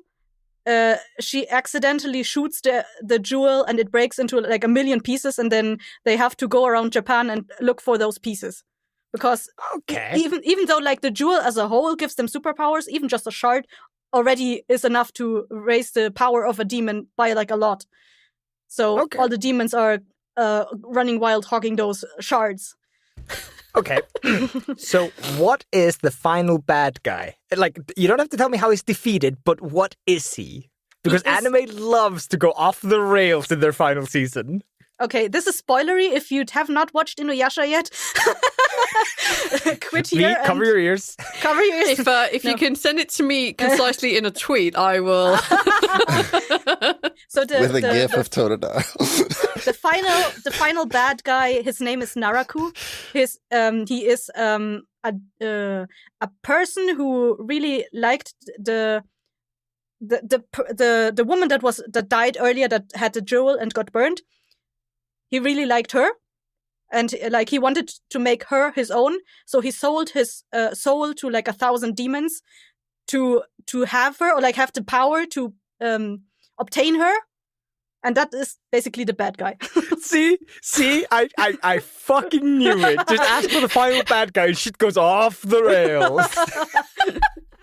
she accidentally shoots the jewel and it breaks into like 1 million pieces, and then they have to go around Japan and look for those pieces. Because even though like the jewel as a whole gives them superpowers, even just a shard already is enough to raise the power of a demon by like a lot. So all the demons are running wild, hogging those shards. Okay. So what is the final bad guy? Like, you don't have to tell me how he's defeated, but what is he? Because anime loves to go off the rails in their final season. Okay, this is spoilery if you have not watched Inuyasha yet. Quit here. Cover your ears. Cover your ears. If you can send it to me concisely in a tweet, I will. So with a gif of Totodile. The final bad guy, his name is Naraku. He is a person who really liked the woman that died earlier, that had the jewel and got burned. He really liked her, and like he wanted to make her his own. So he sold his soul to like 1,000 demons to have her, or like have the power to obtain her. And that is basically the bad guy. See, I fucking knew it. Just ask for the final bad guy, shit goes off the rails.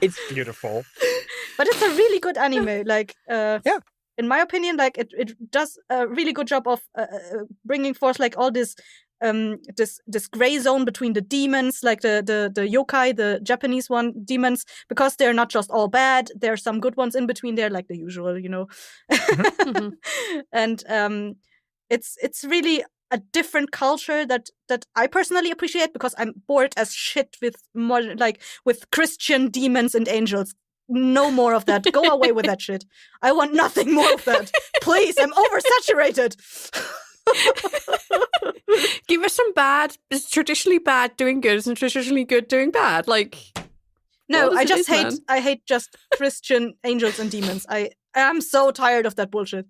It's beautiful, but it's a really good anime. Like, in my opinion, like it does a really good job of bringing forth like all this this gray zone between the demons, like the yokai, the Japanese demons, because they're not just all bad. There are some good ones in between there, like the usual, you know. Mm-hmm. And it's really a different culture that I personally appreciate, because I'm bored as shit with with Christian demons and angels. No more of that. Go away with that shit. I want nothing more of that. Please, I'm oversaturated. Give us some bad. It's traditionally bad doing good, and traditionally good doing bad. Like, no, I hate just Christian angels and demons. I am so tired of that bullshit.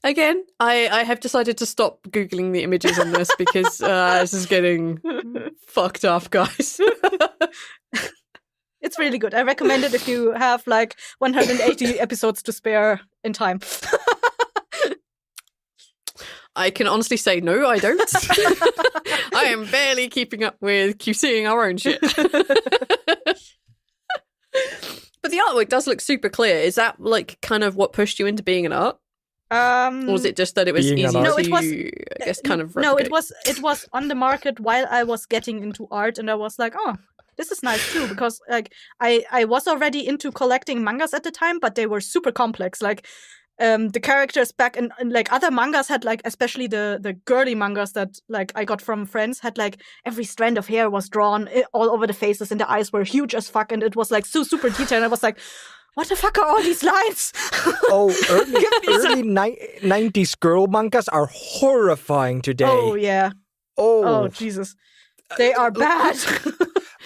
Again, I have decided to stop Googling the images on this because this is getting fucked up, guys. It's really good. I recommend it if you have like 180 episodes to spare in time. I can honestly say no, I don't. I am barely keeping up with QCing our own shit. But the artwork does look super clear. Is that like kind of what pushed you into being an art? Or was it just that it was easy to, I guess, kind of replicate? No, it was on the market while I was getting into art, and I was like, oh, this is nice too, because like I was already into collecting mangas at the time, but they were super complex. Like the characters back and like other mangas had like, especially the girly mangas that like I got from friends, had like every strand of hair was drawn all over the faces, and the eyes were huge as fuck, and it was like so super detailed. I was like, what the fuck are all these lines? Oh, early 90s girl mangas are horrifying today. Oh, yeah. Oh, Jesus. They are bad.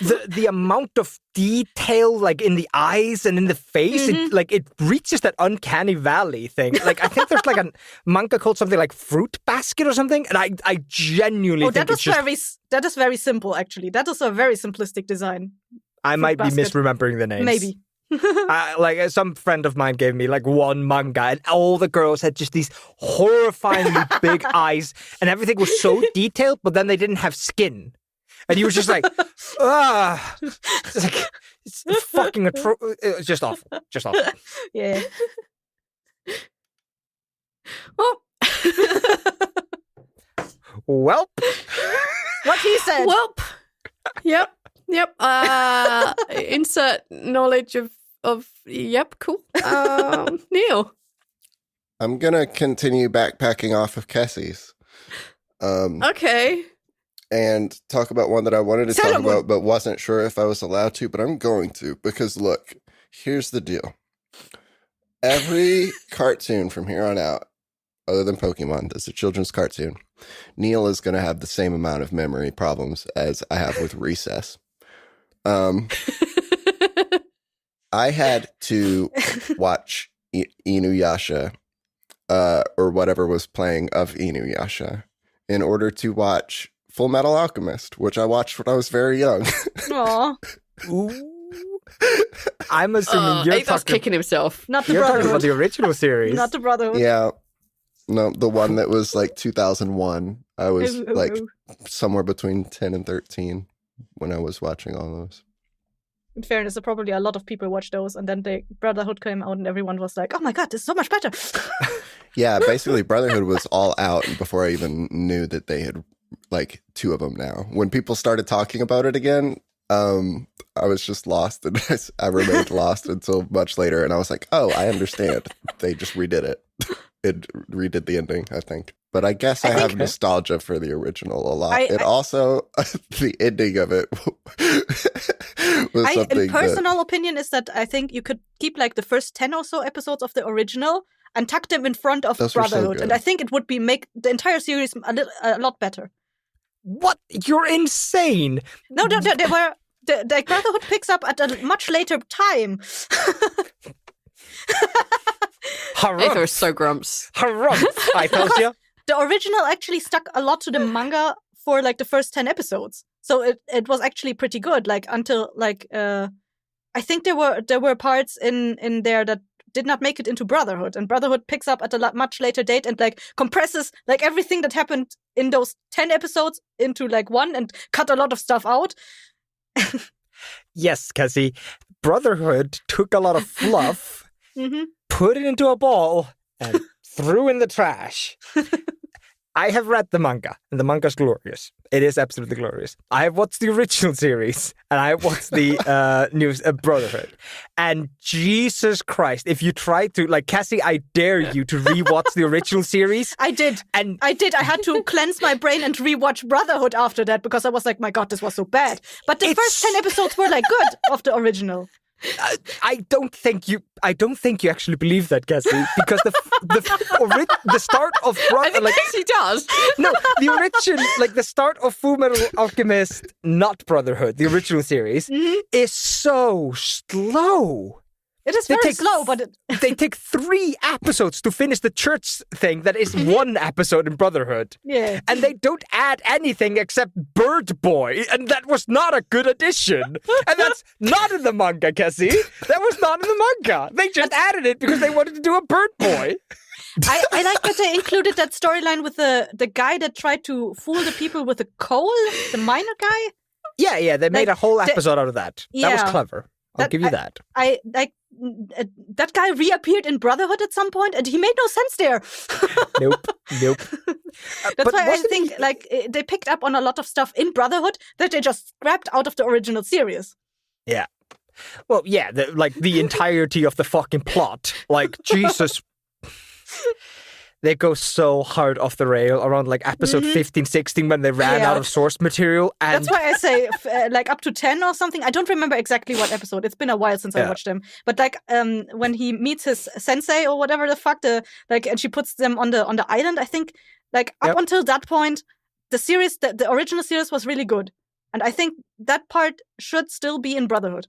The amount of detail, like in the eyes and in the face, it reaches that uncanny valley thing. Like, I think there's like a manga called something like Fruit Basket or something, and I genuinely think that is very simple, actually. That is a very simplistic design. I might be misremembering the names. Maybe. Like some friend of mine gave me like one manga, and all the girls had just these horrifyingly big eyes, and everything was so detailed, but then they didn't have skin. And he was just like, it's like, it's fucking it's just awful. Just awful. Yeah. Well. Welp. What he said. Welp. Yep. Insert knowledge of yep, cool. Neil. I'm gonna continue backpacking off of Kessie's. Okay. And talk about one that I wanted to talk about, but wasn't sure if I was allowed to, but I'm going to, because look, here's the deal. Every cartoon from here on out, other than Pokemon, that's a children's cartoon, Neil is going to have the same amount of memory problems as I have with Recess. I had to watch Inuyasha, or whatever was playing of Inuyasha, in order to watch Full Metal Alchemist, which I watched when I was very young. Aw, Ooh. I'm assuming you're Athar's talking, kicking himself. not the you're talking about Brotherhood. the original series. Not the Brotherhood. Yeah. No, the one that was like 2001. I was like somewhere between 10 and 13 when I was watching all those. In fairness, probably a lot of people watched those, and then the Brotherhood came out, and everyone was like, "Oh my god, this is so much better." Yeah, basically Brotherhood was all out before I even knew that they had like 2 of them now. When people started talking about it again, I was just lost, and I remained lost until much later, and I was like, oh, I understand. They just redid it. It redid the ending, I think. But I guess I have nostalgia for the original a lot. It also, the ending of it was something in personal opinion is that I think you could keep like the first 10 or so episodes of the original and tuck them in front of Those were so Brotherhood. good. And I think it would make the entire series a lot better. What? You're insane. No, they were... The Brotherhood picks up at a much later time. Aethar is so grumps. Harumph, I told you. The original actually stuck a lot to the manga for like the first 10 episodes. So it was actually pretty good, like until like I think there were parts in there that did not make it into Brotherhood, and Brotherhood picks up at a much later date and like compresses like everything that happened in those 10 episodes into like one and cut a lot of stuff out. Yes, Cassie. Brotherhood took a lot of fluff, Mm-hmm. put it into a ball, and threw in the trash. I have read the manga, and the manga's glorious. It is absolutely glorious. I have watched the original series, and I have watched the new Brotherhood. And Jesus Christ, if you try to, like, Cassie, I dare you to rewatch the original series. I did. And I had to cleanse my brain and rewatch Brotherhood after that because I was like, my God, this was so bad. But the first 10 episodes were like good of the original. I don't think you actually believe that, Cassie, because the start of I think he does. No, the origin, like the start of Full Metal Alchemist, not Brotherhood, the original series, is so slow. It is very slow, but they take 3 episodes to finish the church thing that is 1 episode in Brotherhood. Yeah. And they don't add anything except Bird Boy, and that was not a good addition. And that's not in the manga, Cassie. That was not in the manga. They just added it because they wanted to do a Bird Boy. I like that they included that storyline with the guy that tried to fool the people with the coal, the miner guy. Yeah, they made a whole episode out of that. That was Yeah. clever. I'll give you that. I like that guy reappeared in Brotherhood at some point, and he made no sense there. Nope. That's why I think like they picked up on a lot of stuff in Brotherhood that they just scrapped out of the original series. Yeah. Well, yeah, the entirety of the fucking plot. Like, Jesus. They go so hard off the rail around like episode 15, 16 when they ran out of source material. And that's why I say like up to 10 or something. I don't remember exactly what episode. It's been a while since I watched them. But like when he meets his sensei or whatever the fuck, and she puts them on the island, I think like up until that point, the original series was really good. And I think that part should still be in Brotherhood.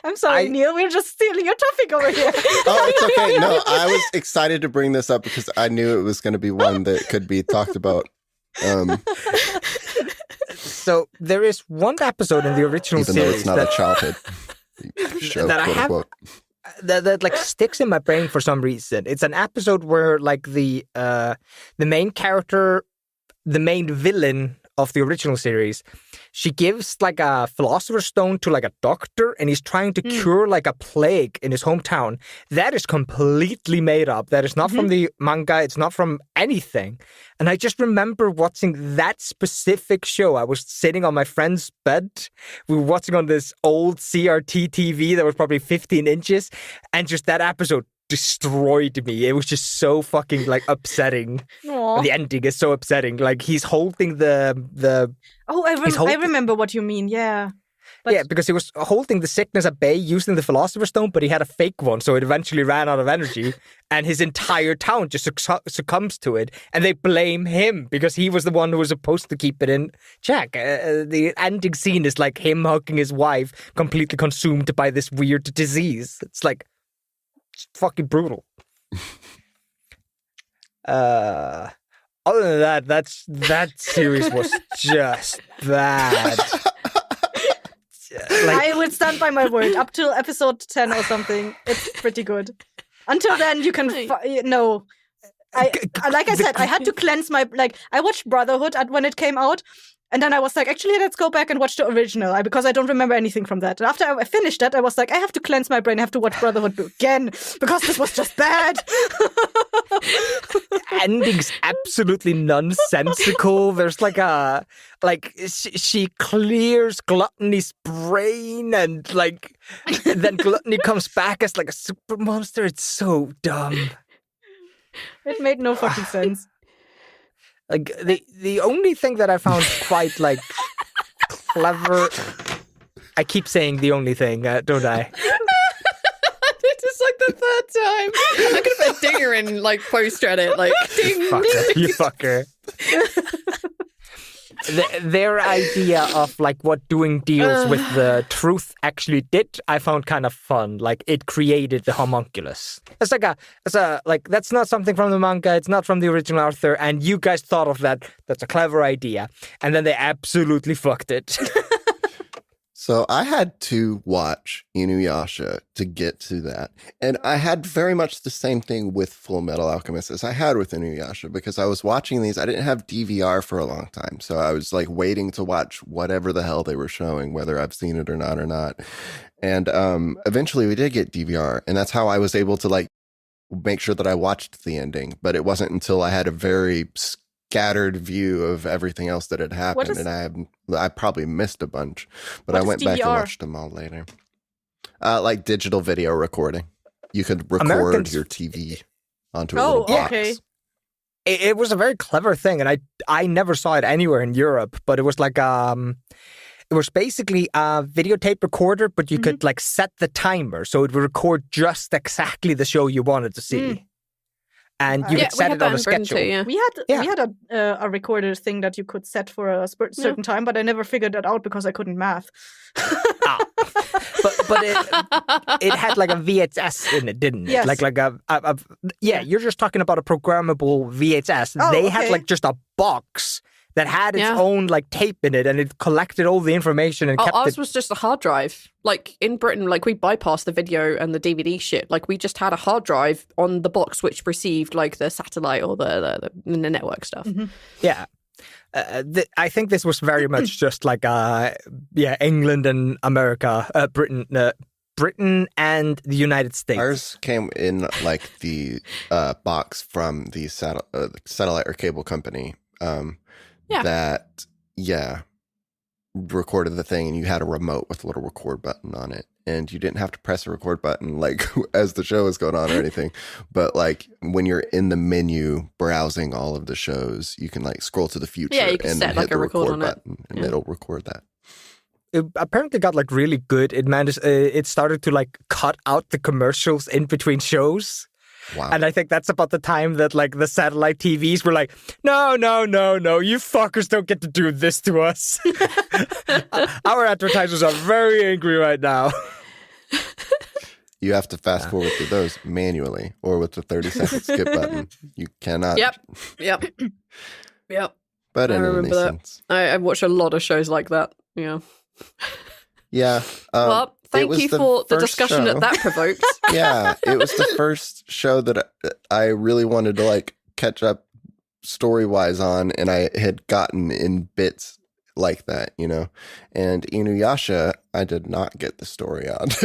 I'm sorry, Neil. We're just stealing your topic over here. Oh, it's okay. No, I was excited to bring this up because I knew it was going to be one that could be talked about. So there is one episode in the original even series though it's not a childhood show, that I quote have unquote. that like sticks in my brain for some reason. It's an episode where like the main character, the main villain of the original series, she gives like a philosopher's stone to like a doctor, and he's trying to cure like a plague in his hometown. That is completely made up. That is not from the manga. It's not from anything. And I just remember watching that specific show. I was sitting on my friend's bed. We were watching on this old CRT TV that was probably 15 inches, and just that episode destroyed me. It was just so fucking like upsetting. Aww. The ending is so upsetting. Like he's holding the I remember what you mean. Yeah. But because he was holding the sickness at bay using the Philosopher's Stone, but he had a fake one, so it eventually ran out of energy, and his entire town just succumbs to it, and they blame him because he was the one who was supposed to keep it in check. The ending scene is like him hugging his wife, completely consumed by this weird disease. It's like fucking brutal. Other than that series was just bad. I would stand by my word. Up till episode 10 or something, it's pretty good. Until then, you can no. Like I said, I had to cleanse my I watched Brotherhood when it came out, and then I was like, actually, let's go back and watch the original because I don't remember anything from that. And after I finished that, I was like, I have to cleanse my brain. I have to watch Brotherhood again because this was just bad. Ending's absolutely nonsensical. There's she clears Gluttony's brain, and then Gluttony comes back as like a super monster. It's so dumb. It made no fucking sense. Like the only thing that I found quite clever. I keep saying the only thing, don't I? It's like the third time. I'm gonna put a dinger in post credit, ding, You fucker. Their idea of what doing deals with the truth actually did, I found kind of fun. It created the homunculus. It's that's not something from the manga. It's not from the original author, and you guys thought of that. That's a clever idea, and then they absolutely fucked it. So I had to watch Inuyasha to get to that. And I had very much the same thing with Full Metal Alchemist as I had with Inuyasha, because I was watching these. I didn't have DVR for a long time. So I was waiting to watch whatever the hell they were showing, whether I've seen it or not. And eventually we did get DVR. And that's how I was able to make sure that I watched the ending. But it wasn't until I had a very scattered view of everything else that had happened, and I probably missed a bunch, but I went back and watched them all later. Digital video recording. You could record your TV onto a little box. Okay. It was a very clever thing, and I never saw it anywhere in Europe, but it was it was basically a videotape recorder, but you could set the timer, so it would record just exactly the show you wanted to see. And you could set it on a schedule. Too, we had a recorder thing that you could set for a certain time, but I never figured that out because I couldn't math. But it had a VHS in it, didn't it? Yes. You're just talking about a programmable VHS. They had just a box that had its own tape in it, and it collected all the information and kept it. Ours was just a hard drive. In Britain, we bypassed the video and the DVD shit. We just had a hard drive on the box which received the satellite or the network stuff. Mm-hmm. Yeah. I think this was very much just England and America, Britain and the United States. Ours came in the box from the satellite or cable company. That recorded the thing, and you had a remote with a little record button on it, and you didn't have to press a record button as the show was going on or anything, but when you're in the menu browsing all of the shows, you can scroll to the future you can and set hit the record on button and it'll record that. It apparently got really good. It managed it started to cut out the commercials in between shows. Wow. And I think that's about the time that the satellite TVs were no, you fuckers don't get to do this to us. Our advertisers are very angry right now. You have to fast forward through those manually or with the 30-second skip button. You cannot. Yep. But I remember that. sense. I watched a lot of shows like that. Yeah. Yeah. Well, thank you for the discussion that provoked. Yeah, it was the first show that I really wanted to catch up story-wise on, and I had gotten in bits like that, And Inuyasha, I did not get the story on. In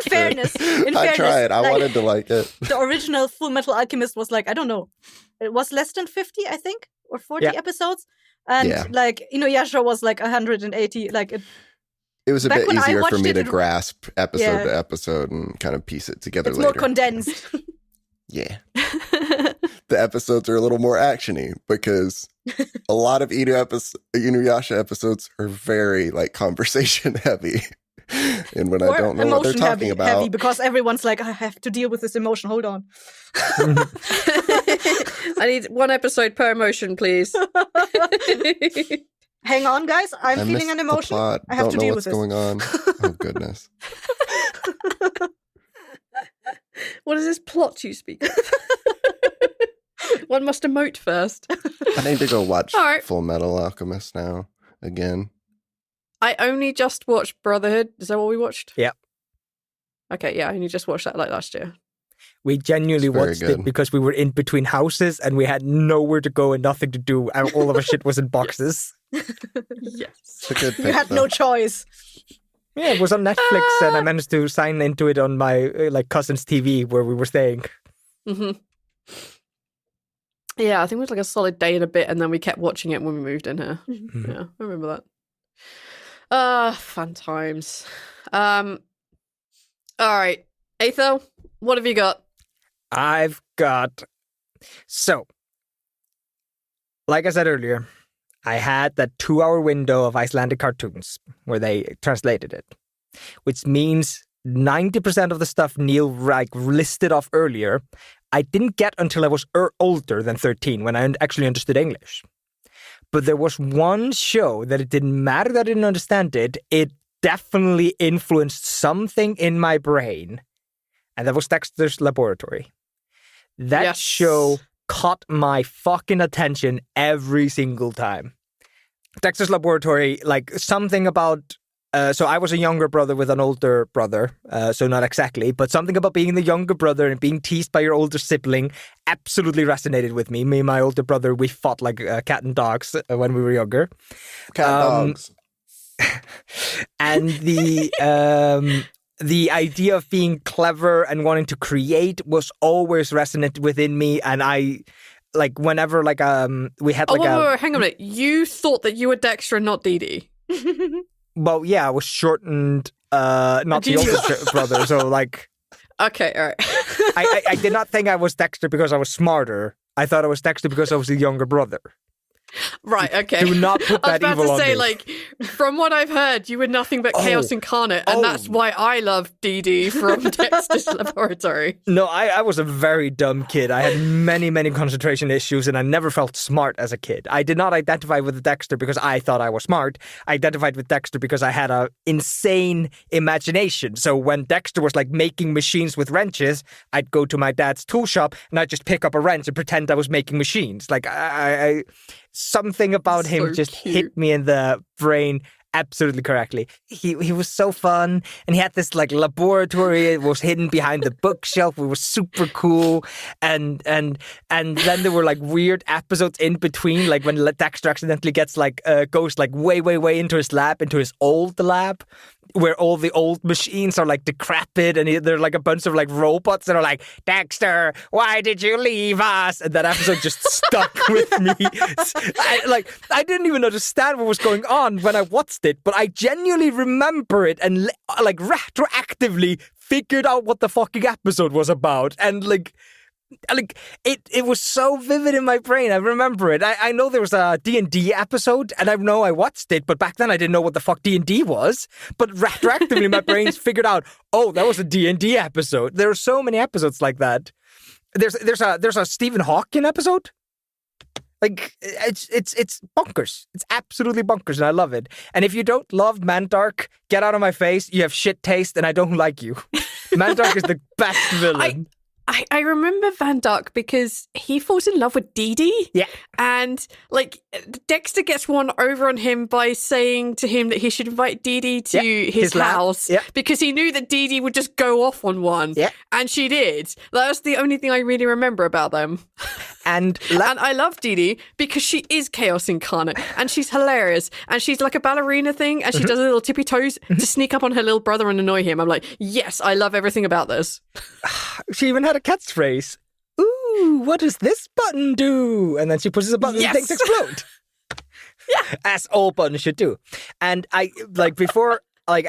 fairness, I tried. I wanted to like it. The original Full Metal Alchemist was I don't know, it was less than 50, I think, or 40 episodes. And Inuyasha was 180. It was a bit easier for me to grasp episode to episode and kind of piece it together later. It's more condensed. Yeah. the episodes are a little more actiony because a lot of Inuyasha episodes are very like conversation heavy. And when I don't know what they're talking about, heavy because everyone's like, I have to deal with this emotion. Hold on. I need one episode per emotion, please. Hang on, guys. I'm feeling an emotion. Plot. I have don't to know deal what's with this. going on. Oh goodness. What is this plot you speak of? One must emote first. I need to go watch All right. Full Metal Alchemist now again. I only just watched Brotherhood. Is that what we watched? Yeah. Okay, yeah, I only just watched that like last year. We genuinely watched it because we were in between houses and we had nowhere to go and nothing to do, and all of our shit was in boxes. Yes. It's a good pick, You had though. no choice. Yeah, it was on Netflix, and I managed to sign into it on my cousin's TV where we were staying. Mm-hmm. Yeah, I think it was like a solid day and a bit, and then we kept watching it when we moved in here. Mm-hmm. Yeah, I remember that. Fun times. All right, Aethel, what have you got? I've got... So, like I said earlier, I had that 2-hour window of Icelandic cartoons where they translated it, which means 90% of the stuff Neil listed off earlier, I didn't get until I was older than 13 when I actually understood English. But there was one show that it didn't matter that I didn't understand it. It definitely influenced something in my brain. And that was Dexter's Laboratory. That show caught my fucking attention every single time. Dexter's Laboratory, like something about... so I was a younger brother with an older brother, so not exactly, but something about being the younger brother and being teased by your older sibling absolutely resonated with me. Me and my older brother, we fought like cat and dogs when we were younger. Cat dogs. And the idea of being clever and wanting to create was always resonated within me, and I... Like, whenever, like, we had, like, wait, hang on a minute. You thought that you were Dexter and not Dee Dee? Well, yeah, I was shortened, not the oldest brother, so, like... Okay, all right. I did not think I was Dexter because I was smarter. I thought I was Dexter because I was the younger brother. Right, okay. Do not put that evil on me. I was about to say, like, from what I've heard, you were nothing but chaos incarnate, and that's why I love Dee Dee from Dexter's Laboratory. No, I was a very dumb kid. I had many, many concentration issues, and I never felt smart as a kid. I did not identify with Dexter because I thought I was smart. I identified with Dexter because I had an insane imagination. So when Dexter was, like, making machines with wrenches, I'd go to my dad's tool shop, and I'd just pick up a wrench and pretend I was making machines. Like, I something about him just hit me in the brain absolutely correctly. He was so fun, and he had this like laboratory. It was hidden behind the bookshelf. It was super cool, and then there were like weird episodes in between, like when Dexter accidentally gets like goes like way into his lab, into his old lab, where all the old machines are like decrepit, and they're like a bunch of like robots that are like, Dexter, why did you leave us? And that episode just stuck with me. I didn't even understand what was going on when I watched it, but I genuinely remember it and like retroactively figured out what the fucking episode was about, and like it was so vivid in my brain. I remember it. I know there was a D&D episode, and I know I watched it, but back then I didn't know what the fuck D&D was. But retroactively, my brain's figured out, oh, that was a D&D episode. There are so many episodes like that. There's a Stephen Hawking episode. Like, it's bonkers. It's absolutely bonkers, and I love it. And if you don't love Mandark, get out of my face. You have shit taste, and I don't like you. Mandark is the best villain. I remember Van Dyke because he falls in love with Dee Dee. Yeah. And, like, Dexter gets one over on him by saying to him that he should invite Dee Dee to his house because he knew that Dee Dee would just go off on one. Yeah. And she did. That's the only thing I really remember about them. And I love Dee Dee because she is chaos incarnate, and she's hilarious, and she's like a ballerina thing, and she does a little tippy toes to sneak up on her little brother and annoy him. I'm like, yes, I love everything about this. She even had a catchphrase. Ooh, what does this button do? And then she pushes a button and things explode. Yeah. As all buttons should do. And I, like, before, like,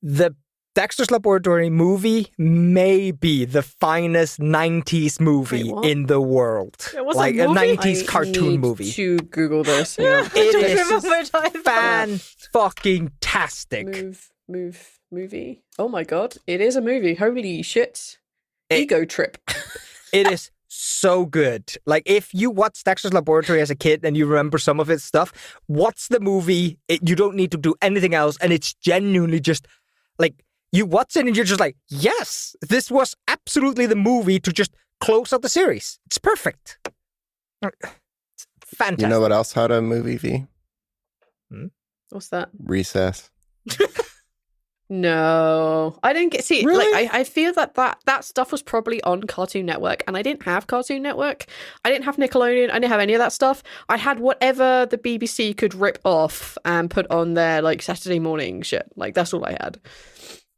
the Dexter's Laboratory movie may be the finest 90s movie Wait, what? in the world. It was like a movie? 90s cartoon need movie. to Google this. Hang on. It remember is time. fan-fucking-tastic. Movie. Oh my god, it is a movie. Holy shit. Ego trip. It is so good. Like, if you watch Dexter's Laboratory as a kid and you remember some of its stuff, watch the movie. You don't need to do anything else. And it's genuinely just, like, you watch it and you're just like, yes, this was absolutely the movie to just close out the series. It's perfect. It's fantastic. You know what else had a movie, V? What's that? Recess. No, I didn't see. Really? Like, I feel that stuff was probably on Cartoon Network, and I didn't have Cartoon Network. I didn't have Nickelodeon. I didn't have any of that stuff. I had whatever the BBC could rip off and put on their like Saturday morning shit. Like, that's all I had.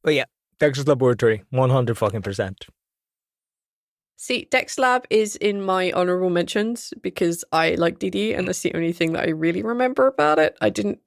But yeah, Dexter's Laboratory, 100%. See, Dex Lab is in my honorable mentions because I like DD, and that's the only thing that I really remember about it. I didn't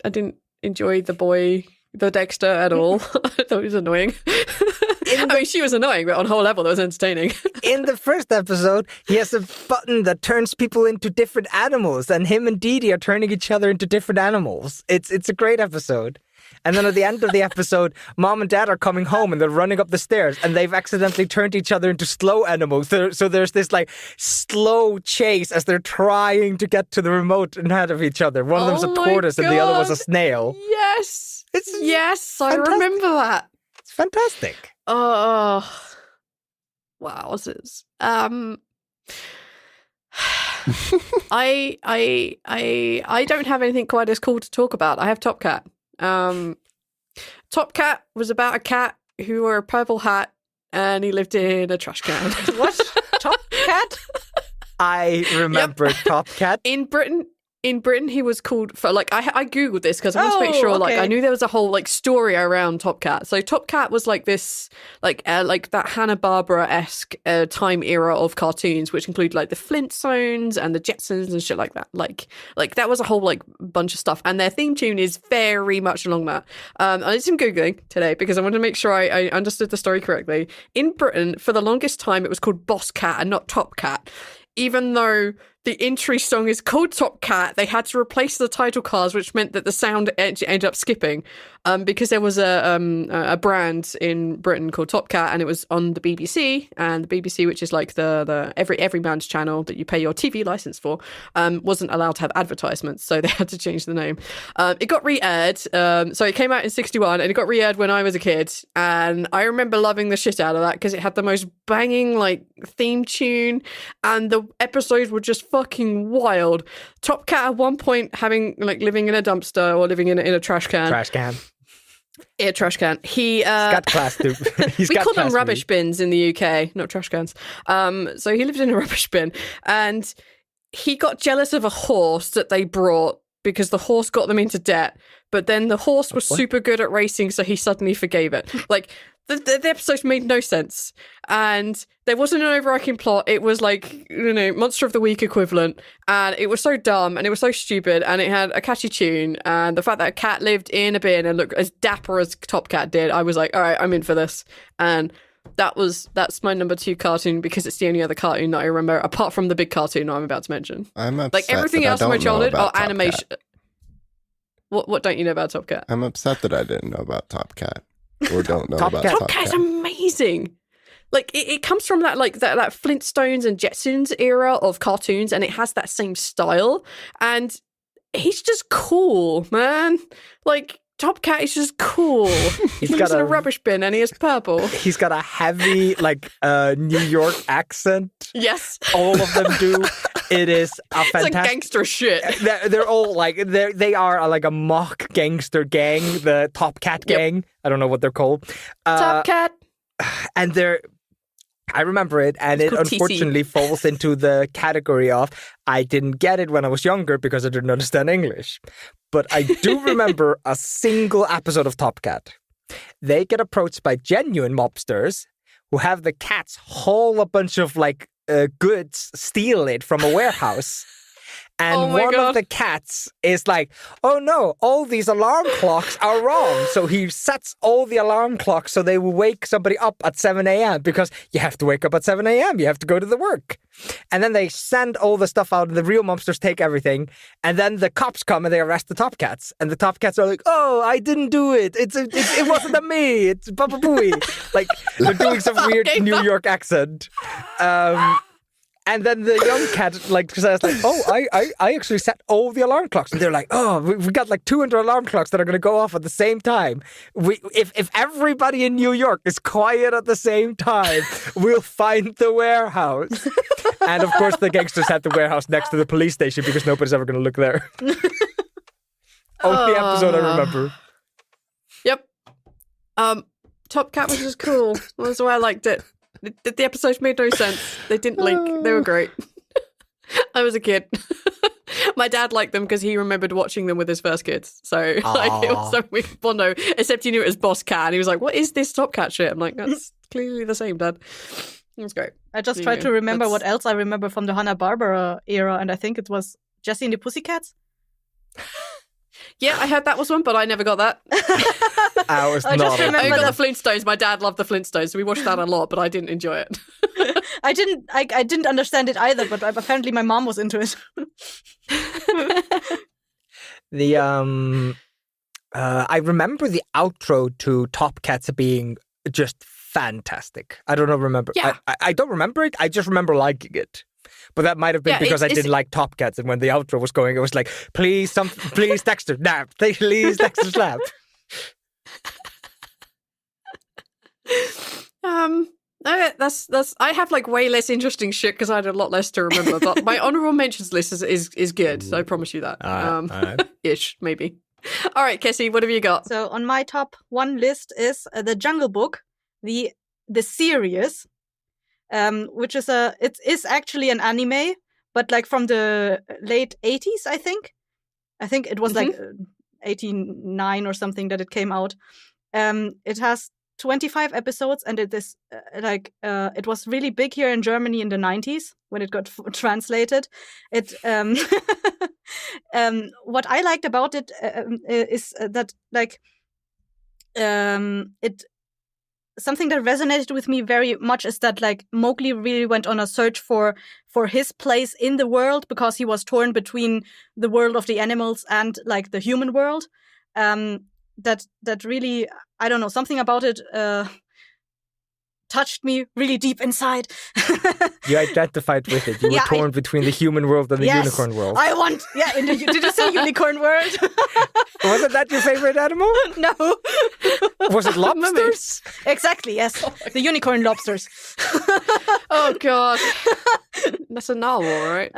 enjoy the Dexter at all. I thought it was annoying. I mean, she was annoying, but on a whole level, that was entertaining. In the first episode, he has a button that turns people into different animals, and him and Dee Dee are turning each other into different animals. It's a great episode. And then at the end of the episode, Mom and Dad are coming home and they're running up the stairs and they've accidentally turned each other into slow animals. So there's this like slow chase as they're trying to get to the remote ahead of each other. One of them's a tortoise and the other was a snail. Yes. Yes, I fantastic. remember that. It's fantastic. Oh, wowzers. I don't have anything quite as cool to talk about. I have Top Cat. Top Cat was about a cat who wore a purple hat and he lived in a trash can. What? Top Cat? I remember Top Cat. In Britain, he was called for like I googled this because I wanted to make Oh, sure like okay. I knew there was a whole like story around Top Cat. So Top Cat was like this like that Hanna-Barbera-esque time era of cartoons, which include like the Flintstones and the Jetsons and shit like that. Like that was a whole like bunch of stuff, and their theme tune is very much along that. I did some googling today because I wanted to make sure I understood the story correctly. In Britain, for the longest time, it was called Boss Cat and not Top Cat. Even though the entry song is called Top Cat, they had to replace the title cards, which meant that the sound ended up skipping because there was a brand in Britain called Top Cat, and it was on the BBC, and the BBC, which is like the every man's channel that you pay your TV license for, wasn't allowed to have advertisements, so they had to change the name. It got re-aired, so it came out in 1961, and it got re-aired when I was a kid, and I remember loving the shit out of that because it had the most banging like theme tune, and the episodes were just fucking wild. Top Cat at one point living in a dumpster or living in a trash can. Trash can. Yeah, trash can. He's got class too. We call them rubbish bins in the UK, not trash cans. So he lived in a rubbish bin, and he got jealous of a horse that they brought because the horse got them into debt. But then the horse was super good at racing, so he suddenly forgave it. Like, the episodes made no sense. And there wasn't an overarching plot. It was like, Monster of the Week equivalent. And it was so dumb and it was so stupid. And it had a catchy tune. And the fact that a cat lived in a bin and looked as dapper as Top Cat did, I was like, all right, I'm in for this. And that's my number 2 cartoon because it's the only other cartoon that I remember, apart from the big cartoon I'm about to mention. I'm upset Like everything that I else in my don't know childhood about are Top animation. Cat. What don't you know about Top Cat? I'm upset that I didn't know about Top Cat or don't know about Cat. Top Cat's Cat. amazing. Like it comes from that that Flintstones and Jetsons era of cartoons, and it has that same style. And he's just cool, man. Like Top Cat is just cool. He lives in a rubbish bin and he is purple. He's got a heavy New York accent. Yes, all of them do. It is a fantastic. It's like gangster shit. They're all like they are like a mock gangster gang, the Top Cat gang. I don't know what they're called. Top Cat. And I remember it, and It's it called unfortunately falls into the category of I didn't get it when I was younger because I didn't understand English. But I do remember a single episode of Top Cat. They get approached by genuine mobsters who have the cats haul a bunch of goods, steal it from a warehouse. And Oh my one God. of the cats is like, oh no, all these alarm clocks are wrong. So he sets all the alarm clocks so they will wake somebody up at 7 a.m. because you have to wake up at 7 a.m. You have to go to the work. And then they send all the stuff out and the real monsters take everything. And then the cops come and they arrest the top cats. And the top cats are like, oh, I didn't do it. It wasn't a me. It's Papa Booey. Like they're doing some weird New York accent. And then the young cat says oh, I actually set all the alarm clocks. And they're like, oh, we got like 200 alarm clocks that are going to go off at the same time. If everybody in New York is quiet at the same time, we'll find the warehouse. And of course, the gangsters had the warehouse next to the police station because nobody's ever going to look there. Only episode I remember. Yep. Top Cat was just cool. That's why I liked it. The episodes made no sense. They didn't link. They were great. I was a kid. My dad liked them because he remembered watching them with his first kids. So it was so weird. Well, no, except he knew it was Boss Cat. And he was like, what is this Top Cat shit? I'm like, that's clearly the same, Dad. It was great. I just tried to remember what else I remember from the Hanna-Barbera era, and I think it was Jessie and the Pussycats. Yeah, I heard that was one, but I never got that. I was I not. just remember I got that- the Flintstones. My dad loved the Flintstones, so we watched that a lot, but I didn't enjoy it. I didn't understand it either, but apparently my mom was into it. I remember the outro to Top Cats being just fantastic. I don't remember. Yeah. I don't remember it. I just remember liking it. But that might have been because I didn't like Top Cats, and when the outro was going, it was like, please Dexter, nap, please Dexter, slap. That's. I have like way less interesting shit because I had a lot less to remember. But my honorable mentions list is good. So I promise you that. Ish maybe. All right, Kessie, what have you got? So on my top one list is The Jungle Book, the series, which is it is actually an anime, but like from the late 80s, I think. I think it was like 89 or something that it came out. It has 25 episodes, and it is it was really big here in Germany in the 90s when it got translated. It what I liked about it is that it something that resonated with me very much is that like Mowgli really went on a search for his place in the world because he was torn between the world of the animals and like the human world. That really, I don't know, something about it touched me really deep inside. You identified with it. You were torn between the human world and the unicorn world. Did you say unicorn world? Wasn't that your favorite animal? No. Was it lobsters? Exactly, yes. The unicorn lobsters. Oh, God. That's a novel, right?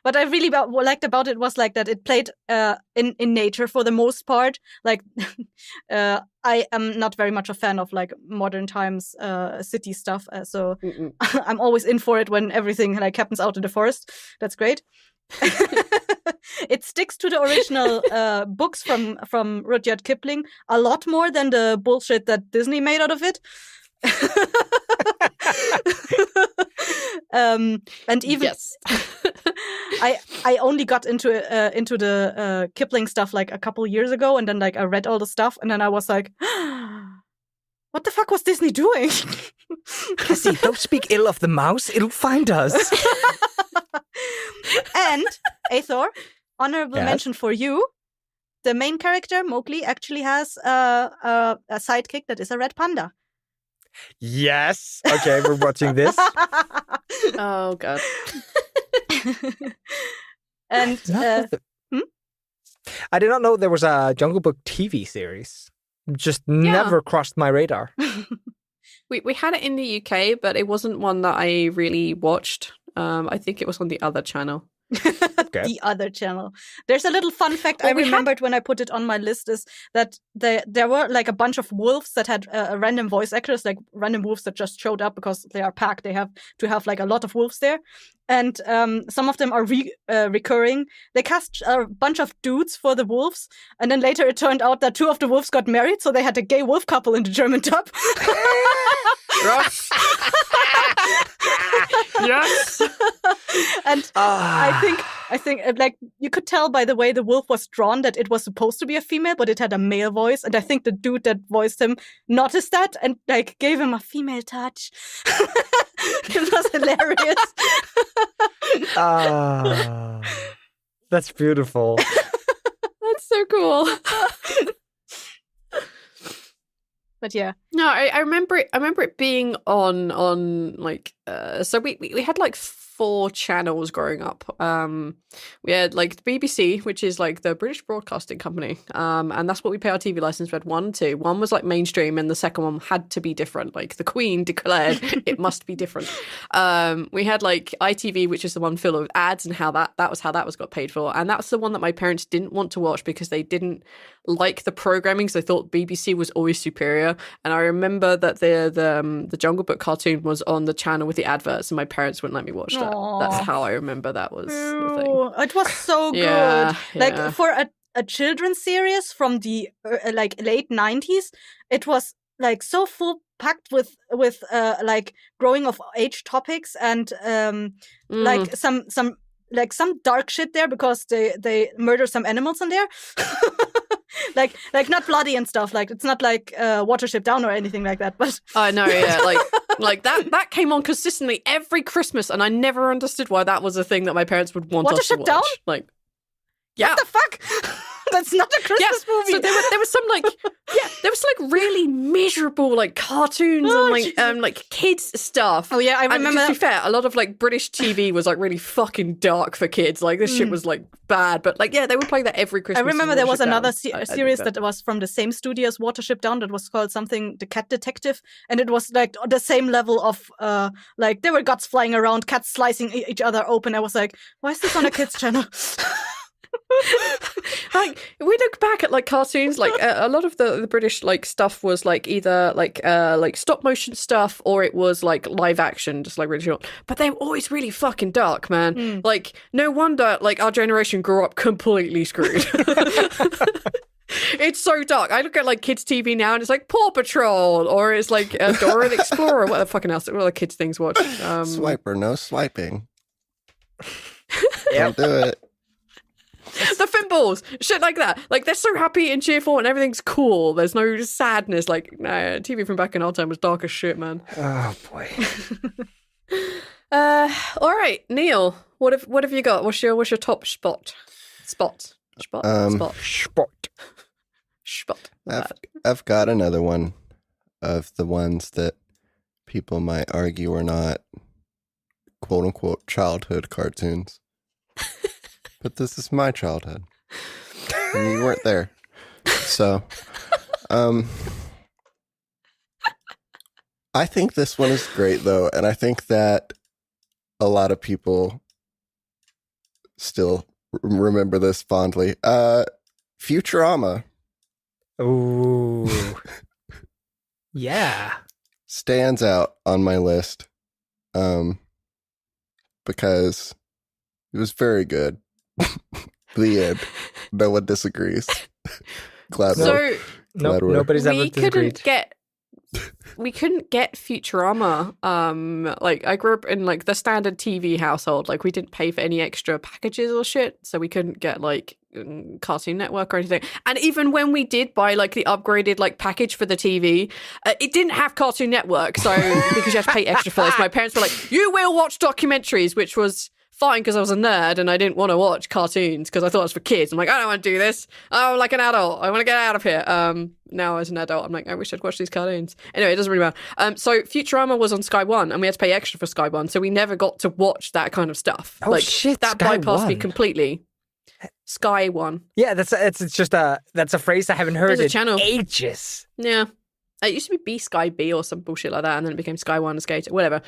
What I really liked about it was like that it played in nature for the most part. Like I am not very much a fan of like modern times city stuff, so I'm always in for it when everything like happens out in the forest. That's great. It sticks to the original books from Rudyard Kipling a lot more than the bullshit that Disney made out of it. And even I only got into the Kipling stuff like a couple years ago, and then like I read all the stuff, and then I was like, what the fuck was Disney doing? Cassie, don't speak ill of the mouse. It'll find us. And Aethor, honorable mention for you. The main character, Mowgli, actually has a sidekick that is a red panda. Yes. Okay, we're watching this. Oh, God. And I did not know there was a Jungle Book TV series. Just never crossed my radar. We had it in the UK, but it wasn't one that I really watched. I think it was on the other channel. Okay. The other channel. There's a little fun fact I remembered when I put it on my list is that there were like a bunch of wolves that had random voice actors, like random wolves that just showed up because they are packed. They have to have like a lot of wolves there. and some of them are recurring. They cast a bunch of dudes for the wolves, and then later it turned out that 2 of the wolves got married, so they had a gay wolf couple in the German dub. Yes. Yes. And I think like you could tell by the way the wolf was drawn that it was supposed to be a female, but it had a male voice, and I think the dude that voiced him noticed that and like gave him a female touch. It was hilarious. That's beautiful. That's so cool. But yeah. No, I remember it. I remember it being on like so we had like 4 channels growing up. We had like the BBC, which is like the British Broadcasting Company, and that's what we pay our TV license. We had 1 and 2. One was like mainstream, and the second one had to be different. Like the Queen declared it must be different. We had like ITV, which is the one filled with ads, and how that was got paid for, and that's the one that my parents didn't want to watch because they didn't like the programming. So they thought BBC was always superior. And I remember that the Jungle Book cartoon was on the channel with the adverts, and my parents wouldn't let me watch that. Aww. That's how I remember that was the thing. Ooh, it was so good. Yeah, like yeah. for a children's series from the like late 90s, it was like so full packed with like growing of age topics and like some dark shit there because they murder some animals in there. like not bloody and stuff. Like it's not like Watership Down or anything like that. But I know, yeah, like that came on consistently every Christmas, and I never understood why that was a thing that my parents would want us to Watership watch. Down? Like, yeah, what the fuck? That's not a Christmas movie. So there was some really miserable like cartoons and like kids stuff. Oh yeah, I remember. And to be fair, a lot of like British TV was like really fucking dark for kids. Like this shit was like bad, but like yeah, they would play that every Christmas. I remember there was another I series that was from the same studio as Watership Down that was called something The Cat Detective, and it was like the same level of like there were guts flying around, cats slicing each other open. I was like, why is this on a kids channel? Like we look back at like cartoons, like a lot of the British like stuff was like either like stop motion stuff or it was like live action, just like really short. But they were always really fucking dark, man. Like no wonder like our generation grew up completely screwed. It's so dark. I look at like kids' TV now and it's like Paw Patrol or it's like Dora the Explorer. What the fucking else? What other kids things watch? Swiper, no swiping. Yep. Don't do it. The Fimbles, shit like that. Like they're so happy and cheerful and everything's cool. There's no sadness. Like nah, TV from back in our time was dark as shit, man. Oh boy. All right, Neil. What have you got? What's your top spot? Spot. I've got another one of the ones that people might argue are not quote unquote childhood cartoons. But this is my childhood. And you weren't there. So, I think this one is great, though. And I think that a lot of people still remember this fondly. Futurama. Ooh. Yeah. Stands out on my list. Because it was very good. The end. No one disagrees. Nobody's ever disagreed. We couldn't get Futurama. Like I grew up in like the standard TV household. Like we didn't pay for any extra packages or shit, so we couldn't get like Cartoon Network or anything. And even when we did buy like the upgraded like package for the TV, it didn't have Cartoon Network. So because you have to pay extra for this, my parents were like, "You will watch documentaries," which was fine because I was a nerd and I didn't want to watch cartoons because I thought it was for kids. I'm like, I don't want to do this. I'm like an adult. I want to get out of here. Now as an adult, I'm like, I wish I'd watch these cartoons. Anyway, it doesn't really matter. So Futurama was on Sky One and we had to pay extra for Sky One, so we never got to watch that kind of stuff. Oh, shit, that Sky bypassed me One. completely. Sky One. Yeah, that's a phrase I haven't heard There's a in channel. ages. Yeah. It used to be B Sky B or some bullshit like that, and then it became Sky One, Skate, whatever.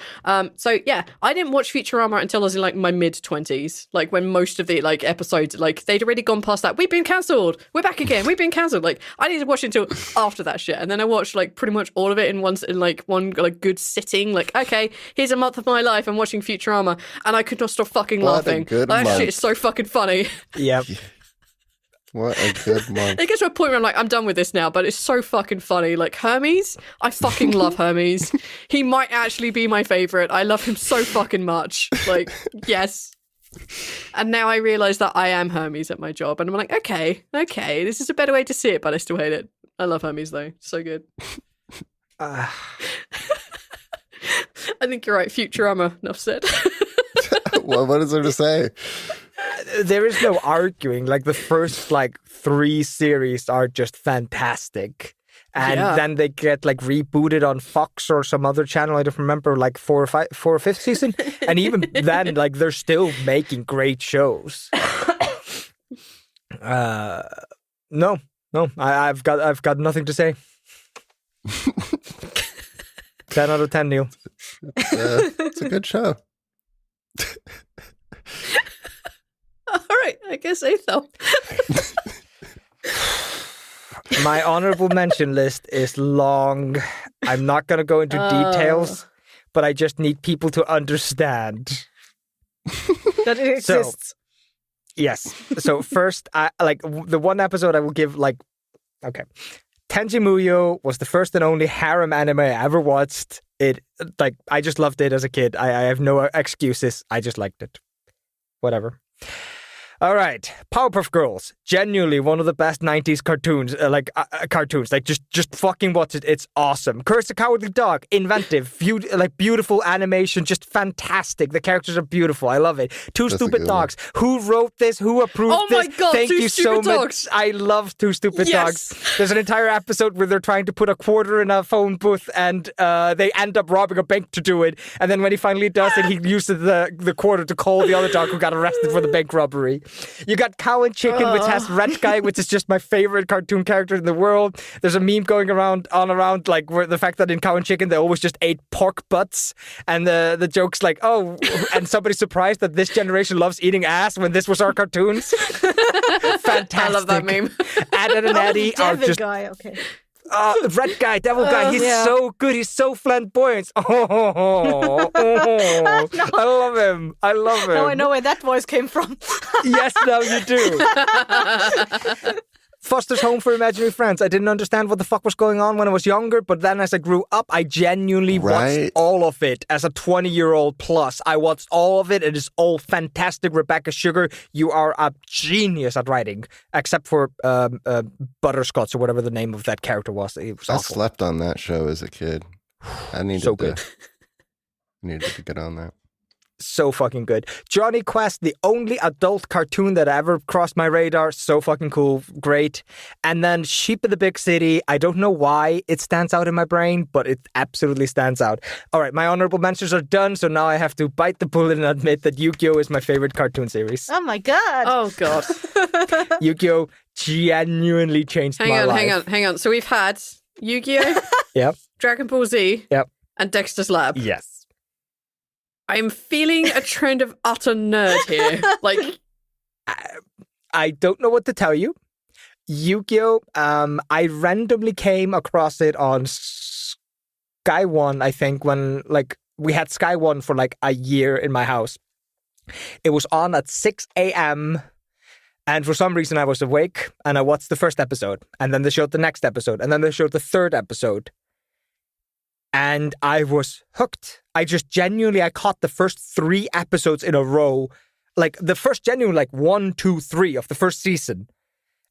So yeah, I didn't watch Futurama until I was in like my mid-20s, like when most of the like episodes, like they'd already gone past that. We've been cancelled. We're back again. We've been cancelled. Like I didn't watch it until after that shit, and then I watched like pretty much all of it in one like good sitting. Like okay, here's a month of my life. I'm watching Futurama, and I could not stop fucking laughing. Good that month. shit is so fucking funny. Yep. What a good month. It gets to a point where I'm like, I'm done with this now, but it's so fucking funny. Like Hermes, I fucking love Hermes. He might actually be my favorite. I love him so fucking much. Like, yes. And now I realize that I am Hermes at my job, and I'm like, okay, this is a better way to see it, but I still hate it. I love Hermes though, so good. I think you're right. Futurama. Enough said. Well, what is there to say? There is no arguing. Like the first like 3 series are just fantastic. And then they get like rebooted on Fox or some other channel. I don't remember, like 4 or 5th season. And even then, like they're still making great shows. No, I've got nothing to say. 10 out of 10, Neil. It's a good show. All right, I guess Aethel. My honorable mention list is long. I'm not going to go into details, but I just need people to understand that it exists. Yes. So first, I like the one episode I will give like, okay. Tenji Muyo was the first and only harem anime I ever watched. It like I just loved it as a kid. I have no excuses. I just liked it. Whatever. All right, Powerpuff Girls, genuinely one of the best 90s cartoons, cartoons, like just fucking watch it, it's awesome. Curse the Cowardly Dog, inventive, beautiful animation, just fantastic, the characters are beautiful, I love it. Two Stupid Dogs, who wrote this, who approved this? Oh my god, Thank Two you Stupid so Dogs. much, I love Two Stupid Dogs. There's an entire episode where they're trying to put a quarter in a phone booth and they end up robbing a bank to do it, and then when he finally does it, he uses the quarter to call the other dog who got arrested for the bank robbery. You got Cow and Chicken, which has Red Guy, which is just my favorite cartoon character in the world. There's a meme going around, like where the fact that in Cow and Chicken they always just ate pork butts, and the joke's like, oh, and somebody's surprised that this generation loves eating ass when this was our cartoons. Fantastic. I love that meme. Ed and Eddie are just guy, okay. Red Guy, Devil Guy, he's so good, he's so flamboyant. I love him. Now I know where that voice came from. Yes, now you do. Foster's Home for Imaginary Friends. I didn't understand what the fuck was going on when I was younger, but then as I grew up, I genuinely watched all of it as a 20-year-old plus. I watched all of it. It is all fantastic. Rebecca Sugar, you are a genius at writing, except for Butterscotch or whatever the name of that character was. It was I awful. slept on that show as a kid. I needed to get on that. So fucking good. Johnny Quest, the only adult cartoon that ever crossed my radar. So fucking cool. Great. And then Sheep in the Big City. I don't know why it stands out in my brain, but it absolutely stands out. All right, my honorable mentions are done, so now I have to bite the bullet and admit that Yu-Gi-Oh! Is my favorite cartoon series. Oh my god. Oh god. Yu-Gi-Oh! Genuinely changed my life. Hang on. So we've had Yu-Gi-Oh! Yep. Dragon Ball Z. Yep. And Dexter's Lab. Yes. I'm feeling a trend of utter nerd here. Like, I don't know what to tell you. Yu-Gi-Oh! I randomly came across it on Sky One, I think, when like we had Sky One for like a year in my house. It was on at 6 a.m. and for some reason I was awake and I watched the first episode, and then they showed the next episode, and then they showed the third episode. And I was hooked. I caught the first 3 episodes in a row. Like the first genuine, like 1, 2, 3 of the first season.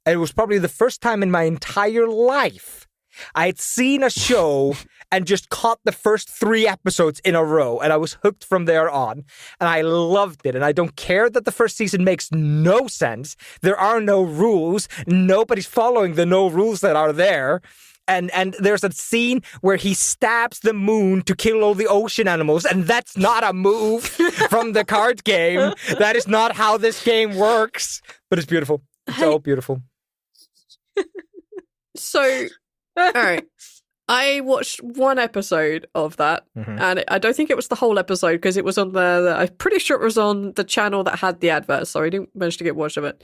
And it was probably the first time in my entire life I had seen a show and just caught the first 3 episodes in a row. And I was hooked from there on. And I loved it. And I don't care that the first season makes no sense. There are no rules. Nobody's following the no rules that are there. And there's a scene where he stabs the moon to kill all the ocean animals, and that's not a move from the card game. That is not how this game works. But it's beautiful. It's so beautiful. So, all right. I watched one episode of that, and I don't think it was the whole episode because it was on I'm pretty sure it was on the channel that had the adverts, so I didn't manage to get watch of it.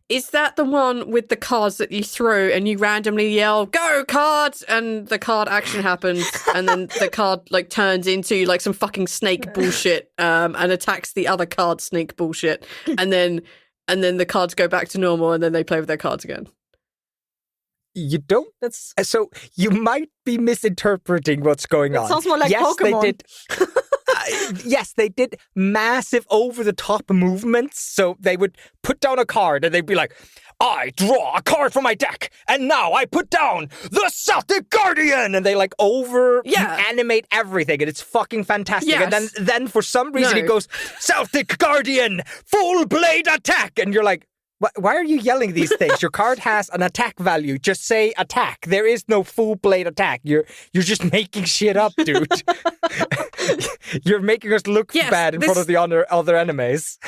Is that the one with the cards that you throw and you randomly yell, "Go cards!" and the card action happens, and then the card like turns into like some fucking snake bullshit, and attacks the other card snake bullshit, and then the cards go back to normal, and then they play with their cards again. You don't. So you might be misinterpreting what's going on. It sounds more like Pokemon. They did. Yes, they did massive over-the-top movements. So they would put down a card and they'd be like, I draw a card from my deck, and now I put down the Celtic Guardian, and they like animate everything, and it's fucking fantastic. Yes. And then for some reason he goes, Celtic Guardian, full blade attack, and you're like, why are you yelling these things? Your card has an attack value. Just say attack. There is no full blade attack. You're just making shit up, dude. You're making us look bad in front of the other enemies.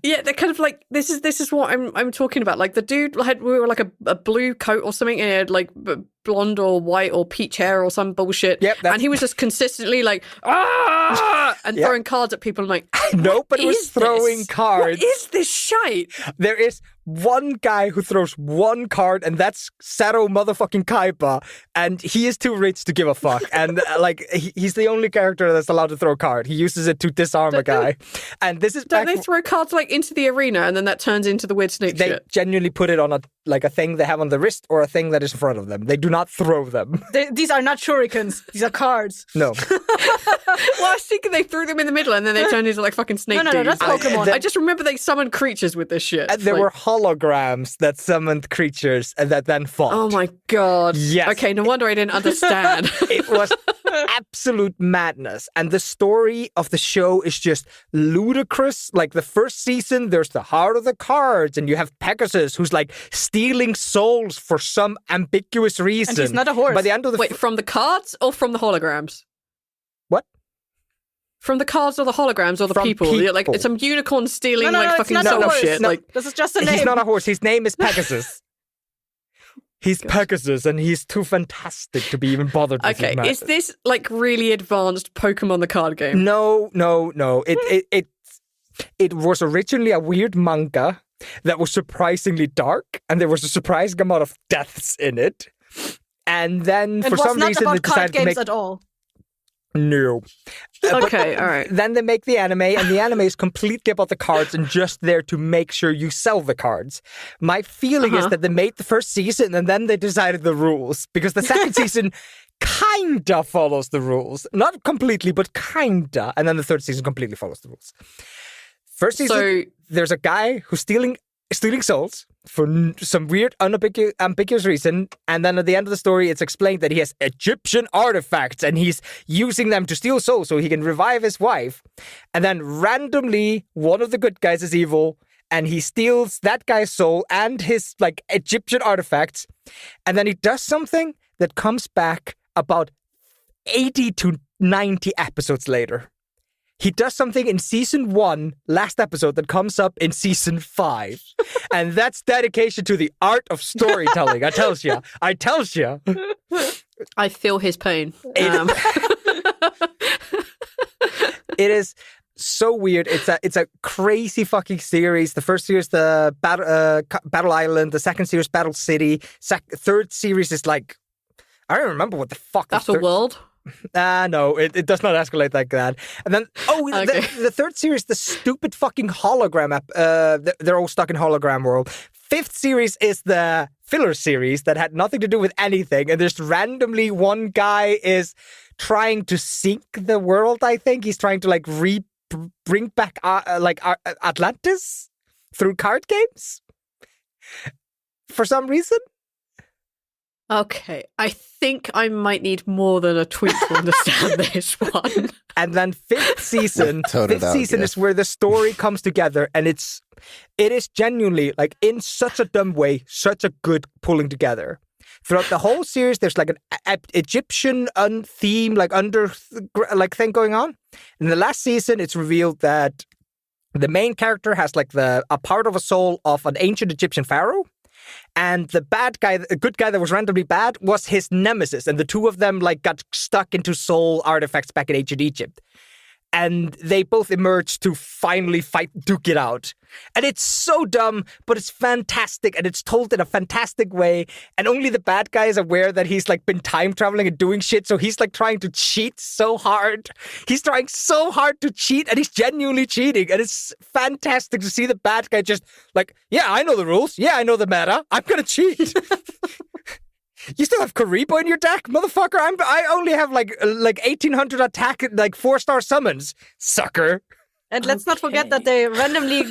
Yeah, they're kind of like this is what I'm talking about. Like the dude had like a blue coat or something, and he had like blonde or white or peach hair or some bullshit. Yep, and he was just consistently like and throwing cards at people. I'm like, nobody was throwing cards. What is this shite? There is one guy who throws one card, and that's Saro motherfucking Kaiba, and he is too rich to give a fuck. And he's the only character that's allowed to throw a card. He uses it to disarm a guy. And this is don't they throw cards like into the arena, and then that turns into the weird snake they shit? They genuinely put it on a thing they have on the wrist or a thing that is in front of them. They do not throw them. These are not shurikens. These are cards. No. Well, I was thinking they threw them in the middle and then they turned into like fucking snake dudes. No, that's Pokemon. I just remember they summoned creatures with this shit. There were holograms that summoned creatures and that then fought. Oh my god. Yes. Okay, no wonder I didn't understand. It was absolute madness. And the story of the show is just ludicrous. Like the first season, there's the Heart of the Cards, and you have Pegasus who's like stealing souls for some ambiguous reason. And he's not a horse. By the end of the Wait, from the cards or from the holograms? What? From the cards or the holograms or the people? Yeah, like it's some unicorn stealing like fucking soul shit. No, like this is just a name. He's not a horse. His name is Pegasus. He's Pegasus, and he's too fantastic to be even bothered with. Okay, is this like really advanced Pokemon the card game? No. It was originally a weird manga that was surprisingly dark, and there was a surprising amount of deaths in it. And then for some reason they decided to make at all. No. Okay, all right. Then they make the anime, and the anime is completely about the cards and just there to make sure you sell the cards. My feeling is that they made the first season and then they decided the rules, because the second season kinda follows the rules. Not completely, but kinda. And then the third season completely follows the rules. First season, there's a guy who's stealing souls for some weird, ambiguous reason. And then at the end of the story, it's explained that he has Egyptian artifacts and he's using them to steal souls so he can revive his wife. And then randomly, one of the good guys is evil and he steals that guy's soul and his like Egyptian artifacts. And then he does something that comes back about 80 to 90 episodes later. He does something in season 1, last episode, that comes up in season 5. And that's dedication to the art of storytelling. I tells you. I feel his pain. It is so weird. It's a crazy fucking series. The first series, the Battle Island. The second series, Battle City. Third series is like, I don't remember what the fuck. That's a world. No, it does not escalate like that. And then, okay. the third series, the stupid fucking hologram app. They're all stuck in hologram world. Fifth series is the filler series that had nothing to do with anything. And there's randomly one guy is trying to sink the world, I think. He's trying to like bring back Atlantis through card games. For some reason. Okay, I think I might need more than a tweet to understand this one. And then fifth season is where the story comes together, and it is genuinely, like, in such a dumb way, such a good pulling together. Throughout the whole series, there's like an Egyptian theme, like thing going on. In the last season, it's revealed that the main character has like a part of a soul of an ancient Egyptian pharaoh. And the bad guy, the good guy that was randomly bad, was his nemesis. And the two of them like got stuck into soul artifacts back in ancient Egypt. And they both emerged to finally duke it out. And it's so dumb, but it's fantastic, and it's told in a fantastic way. And only the bad guy is aware that he's like been time traveling and doing shit, so he's like trying to cheat so hard. He's trying so hard to cheat, and he's genuinely cheating. And it's fantastic to see the bad guy just like, yeah, I know the rules. Yeah, I know the meta. I'm gonna cheat. You still have Karibo in your deck, motherfucker. I only have like 1800 attack, like 4-star summons, sucker. And let's not forget that they randomly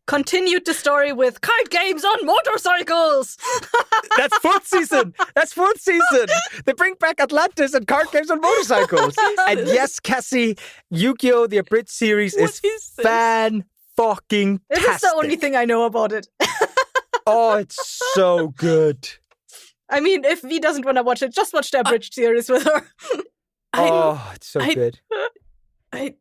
continued the story with card games on motorcycles. That's fourth season. They bring back Atlantis and card games on motorcycles. And yes, Cassie, Yu-Gi-Oh! The Abridged series is fan-fucking-tastic. It is the only thing I know about it. Oh, it's so good. I mean, if V doesn't want to watch it, just watch the Abridged series with her. It's so good. I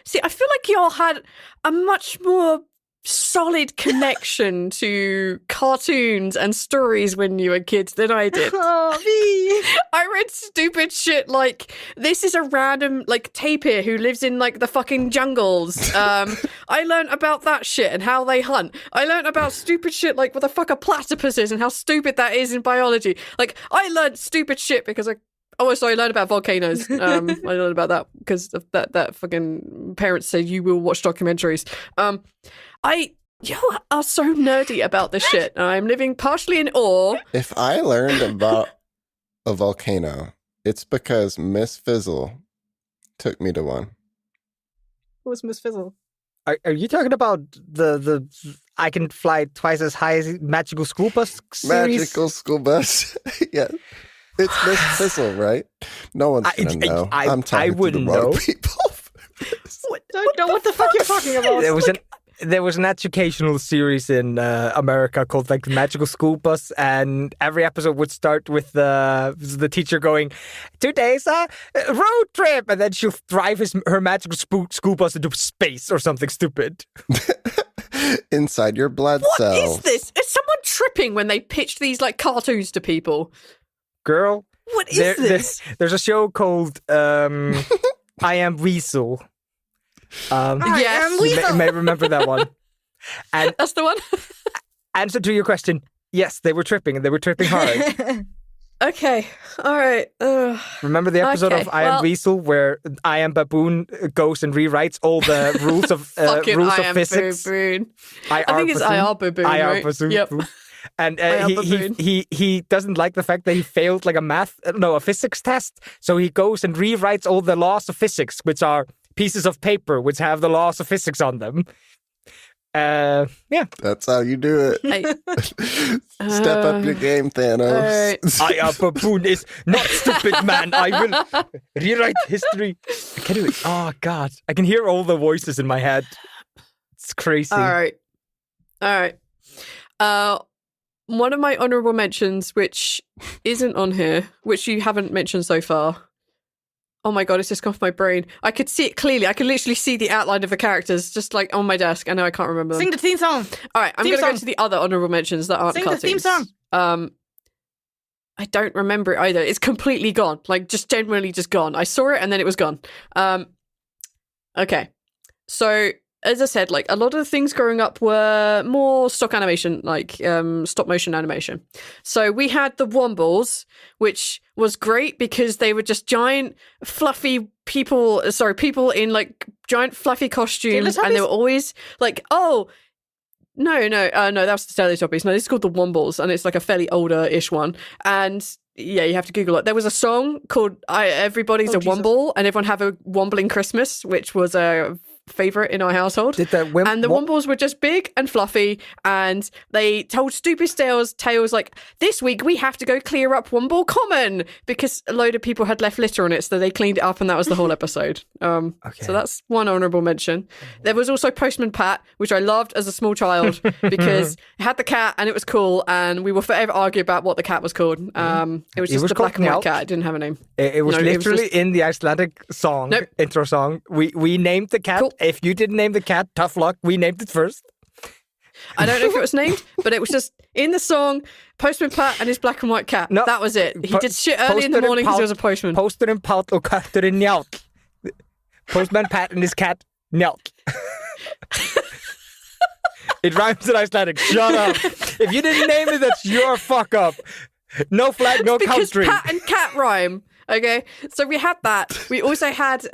see. I feel like y'all had a much more solid connection to cartoons and stories when you were kids than I did. Oh, V. I read stupid shit like this is a random like tapir who lives in like the fucking jungles. I learned about that shit and how they hunt. I learned about stupid shit like what the fuck a platypus is and how stupid that is in biology. Like I learned stupid shit because I learned about volcanoes. I learned about that because of that fucking parents said you will watch documentaries. You are so nerdy about this shit. I'm living partially in awe. If I learned about a volcano, it's because Miss Fizzle took me to one. Who's Miss Fizzle? Are you talking about the I can fly twice as high as magical school bus series? Magical school bus. Yeah. It's Miss Fizzle, right? No one's gonna know. I'm talking to the wrong people. Don't know what the fuck you're talking about. There was an educational series in America called like the Magical School Bus, and every episode would start with the teacher going, "Today's a road trip," and then she'll drive her magical school bus into space or something stupid. Inside your blood cells. What is this? Is someone tripping when they pitch these like cartoons to people? Girl, what is this? There's a show called I Am Weasel. Yes, you may remember that one. And that's the one. Answer to your question: yes, they were tripping, and they were tripping hard. Okay, all right. Remember the episode of I Am Weasel where I Am Baboon goes and rewrites all the rules of physics? Baboon. I think it's IR Baboon. Right? Baboon. Yep. And he doesn't like the fact that he failed like a physics test, so he goes and rewrites all the laws of physics, which are pieces of paper which have the laws of physics on them. Yeah. That's how you do it. Step up your game, Thanos. I am Baboon is not stupid, man. I will rewrite history. I can't do it. Oh, God. I can hear all the voices in my head. It's crazy. All right. One of my honorable mentions, which isn't on here, which you haven't mentioned so far. Oh my God, it's just off my brain. I could see it clearly. I could literally see the outline of the characters just like on my desk. I know I can't remember them. Sing the theme song. All right, I'm going to go to the other honorable mentions that aren't cartoons. Sing the theme song. I don't remember it either. It's completely gone. Like just genuinely just gone. I saw it and then it was gone. Okay. So as I said, like a lot of the things growing up were more stock animation, like stop motion animation. So we had the Wombles, which was great because they were just giant, fluffy people in like giant, fluffy costumes, and they were always like, "Oh, no, that was the Teletubbies. No, this is called the Wombles, and it's like a fairly older-ish one." And yeah, you have to Google it. There was a song called "Everybody's a Womble," and everyone have a Wombling Christmas, which was a favorite in our household. And the Wombles were just big and fluffy, and they told stupid tales like, "This week we have to go clear up Womble Common," because a load of people had left litter on it, so they cleaned it up, and that was the whole episode. So that's one honourable mention. There was also Postman Pat, which I loved as a small child because it had the cat and it was cool, and we will forever argue about what the cat was called. It was just a black and white cat. It didn't have a name. It was literally in the Icelandic song, intro song. We named the cat. Cool. If you didn't name the cat, tough luck. We named it first. I don't know if it was named, but it was just in the song, Postman Pat and his black and white cat. No. That was it. He did shit early in the morning because he was a postman. Pósturinn Páll og kötturinn Njáll. Postman Pat and his cat Njáll. It rhymes in Icelandic. Shut up. If you didn't name it, that's your fuck up. No flag, no because country. Pat and cat rhyme. Okay, so we had that. We also had we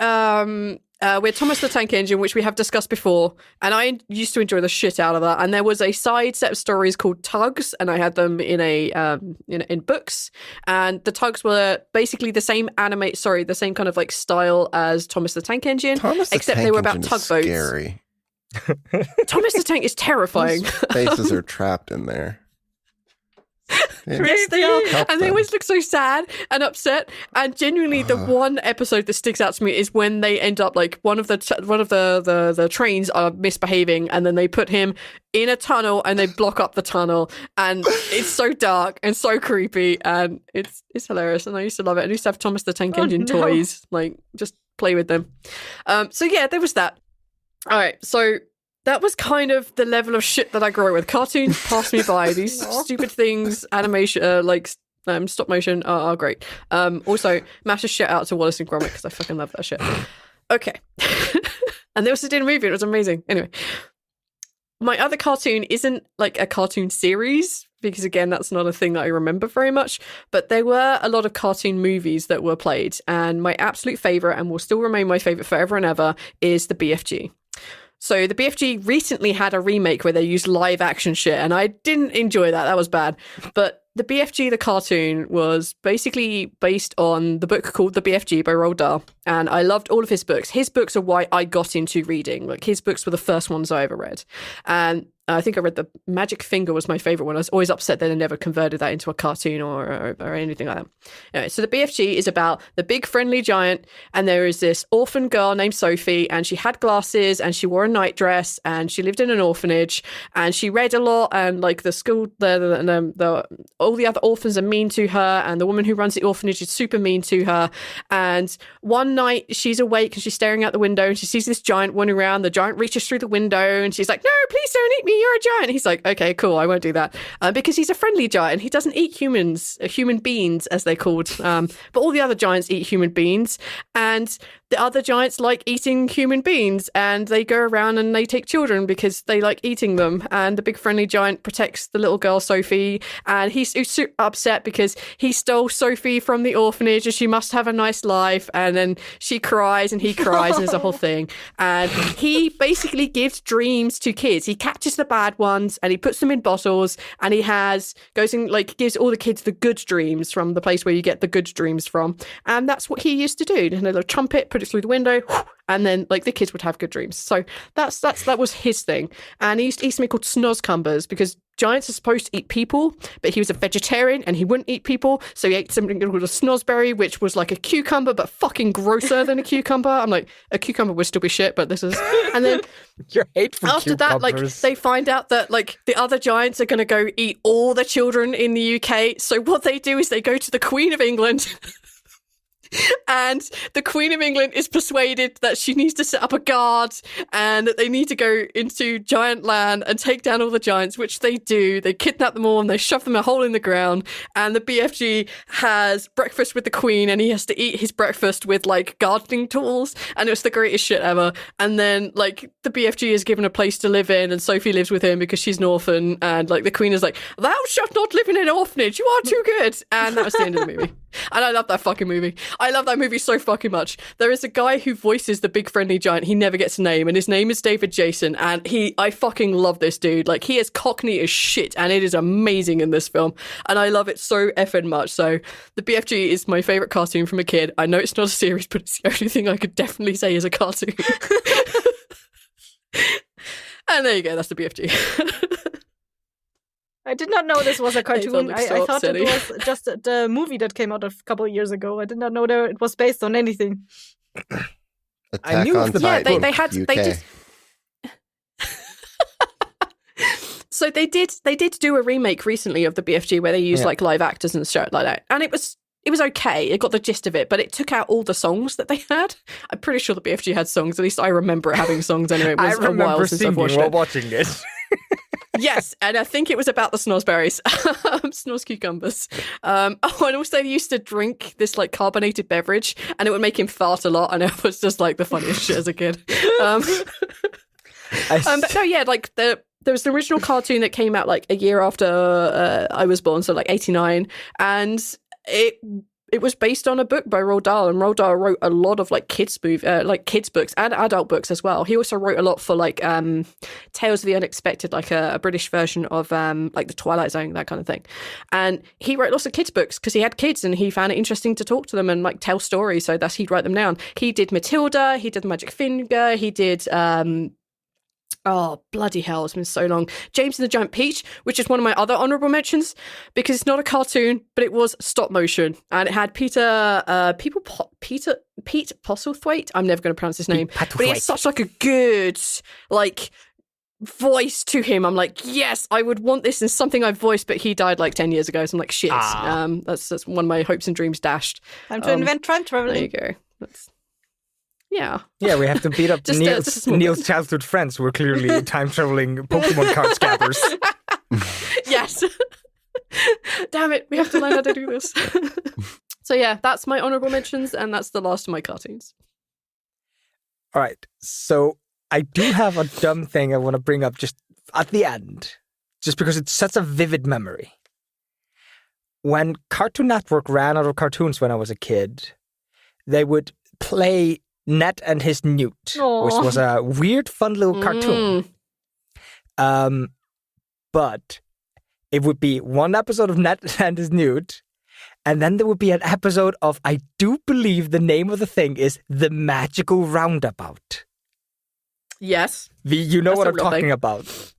had Thomas the Tank Engine, which we have discussed before, and I used to enjoy the shit out of that. And there was a side set of stories called Tugs, and I had them in in books. And the Tugs were basically the same the same kind of like style as Thomas the Tank Engine, except they were about tugboats. Scary. Thomas the Tank is terrifying. Those faces are trapped in there. Yes, they are. Help And they them. always look so sad and upset. And genuinely, the one episode that sticks out to me is when they end up like one of the trains are misbehaving, and then they put him in a tunnel and they block up the tunnel, and it's so dark and so creepy, and it's hilarious. And I used to love it. I used to have Thomas the Tank Engine toys, like just play with them. So yeah, there was that. All right, so. That was kind of the level of shit that I grew up with. Cartoons passed me by. These stupid things, animation, stop motion are great. Also, massive shout out to Wallace and Gromit because I fucking love that shit. Okay. And they also did a movie. It was amazing. Anyway, my other cartoon isn't like a cartoon series because, again, that's not a thing that I remember very much. But there were a lot of cartoon movies that were played. And my absolute favourite, and will still remain my favourite forever and ever, is the BFG. So the BFG recently had a remake where they used live action shit, and I didn't enjoy that. That was bad. But the BFG, the cartoon, was basically based on the book called The BFG by Roald Dahl, and I loved all of his books. His books are why I got into reading. Like, his books were the first ones I ever read. And I think I read The Magic Finger was my favourite one. I was always upset that they never converted that into a cartoon or anything like that. Anyway, so the BFG is about the big friendly giant, and there is this orphan girl named Sophie, and she had glasses, and she wore a nightdress, and she lived in an orphanage, and she read a lot, and like the school, all the other orphans are mean to her, and the woman who runs the orphanage is super mean to her. And one night she's awake and she's staring out the window, and she sees this giant wandering around. The giant reaches through the window, and she's like, "No, please don't eat me. You're a giant." He's like, "Okay, cool, I won't do that," because he's a friendly giant. He doesn't eat human beings as they're called, but all the other giants eat human beings, and the other giants like eating human beings, and they go around and they take children because they like eating them. And the big friendly giant protects the little girl Sophie, and he's super upset because he stole Sophie from the orphanage and she must have a nice life. And then she cries and he cries and there's a whole thing. And he basically gives dreams to kids. He catches the bad ones and he puts them in bottles, and he gives all the kids the good dreams from the place where you get the good dreams from. And that's what he used to do. And a little trumpet, put it through the window, and then like the kids would have good dreams. So that was his thing. And he used to eat something called snozcumbers because giants are supposed to eat people, but he was a vegetarian and he wouldn't eat people, so he ate something called a snozberry, which was like a cucumber but fucking grosser than a cucumber. I'm like, a cucumber would still be shit, but this is. And then Your hate for after that, like, they find out that like the other giants are going to go eat all the children in the UK. So what they do is they go to the Queen of England. And the Queen of England is persuaded that she needs to set up a guard and that they need to go into giant land and take down all the giants, which they do. They kidnap them all and they shove them a hole in the ground. And the BFG has breakfast with the Queen, and he has to eat his breakfast with like gardening tools. And it's the greatest shit ever. And then like the BFG is given a place to live in, and Sophie lives with him because she's an orphan. And like the Queen is like, "Thou shalt not live in an orphanage. You are too good." And that was the end of the movie. And I love that fucking movie. I love that movie so fucking much. There is a guy who voices the big friendly giant. He never gets a name, and his name is David Jason. And I fucking love this dude. Like, he is cockney as shit, and it is amazing in this film. And I love it so effing much. So the BFG is my favorite cartoon from a kid. I know it's not a series, but it's the only thing I could definitely say is a cartoon. And there you go. That's the BFG. I did not know this was a cartoon. look so I thought upsetting. it was just the movie that came out a couple of years ago. I did not know that it was based on anything. Attack knew on of the Titan. they had- UK. they did- So they did do a remake recently of the BFG where they used like live actors and shit like that, and it was okay. It got the gist of it, but it took out all the songs that they had. I'm pretty sure the BFG had songs. At least I remember it having songs anyway. It was I a while remember since I've singing watched while it. watching it. Yes, and I think it was about the snozzberries, snozz cucumbers. And also he used to drink this like carbonated beverage, and it would make him fart a lot, and it was just like the funniest shit as a kid. But no, yeah, like there was the original cartoon that came out like a year after I was born, so like 89, and it was based on a book by Roald Dahl, and Roald Dahl wrote a lot of like kids books and adult books as well. He also wrote a lot for like Tales of the Unexpected, like a British version of like the Twilight Zone, that kind of thing. And he wrote lots of kids books because he had kids and he found it interesting to talk to them and like tell stories. So he'd write them down. He did Matilda, he did The Magic Finger, he did oh, bloody hell, it's been so long. James and the Giant Peach, which is one of my other honourable mentions, because it's not a cartoon, but it was stop motion. And it had Pete Postlethwaite. I'm never going to pronounce his name. But he has such like a good, like, voice to him. I'm like, yes, I would want this in something I voiced, but he died like 10 years ago. So I'm like, shit. That's one of my hopes and dreams dashed. Time to invent time traveling. There you go. Yeah, we have to beat up Neil's childhood friends who were clearly time-traveling Pokemon card scabbers. Yes. Damn it, we have to learn how to do this. So yeah, that's my honorable mentions, and that's the last of my cartoons. All right, so I do have a dumb thing I want to bring up just at the end, just because it's such a vivid memory. When Cartoon Network ran out of cartoons when I was a kid, they would play Ned and His Newt, which was a weird, fun little cartoon. But it would be one episode of Ned and His Newt, and then there would be an episode of, I do believe the name of the thing is The Magical Roundabout. Yes. You know what I'm talking about.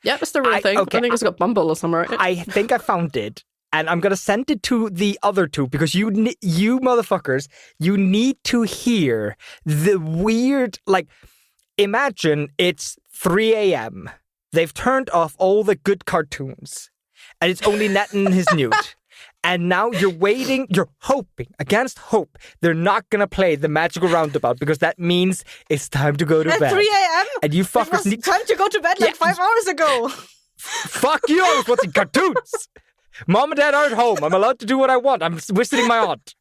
Yeah, that's the real thing. Okay. I think it's got Bumble or somewhere. Right? I think I found it. And I'm going to send it to the other two because you motherfuckers, you need to hear the weird, like, imagine it's 3 a.m. They've turned off all the good cartoons and it's only Ned and His Newt. And now you're hoping, against hope, they're not going to play The Magical Roundabout because that means it's time to go to bed. At 3 a.m.? And you fuckers need time to go to bed like 5 hours ago. Fuck you, I was watching cartoons. Mom and Dad aren't home. I'm allowed to do what I want. I'm visiting my aunt.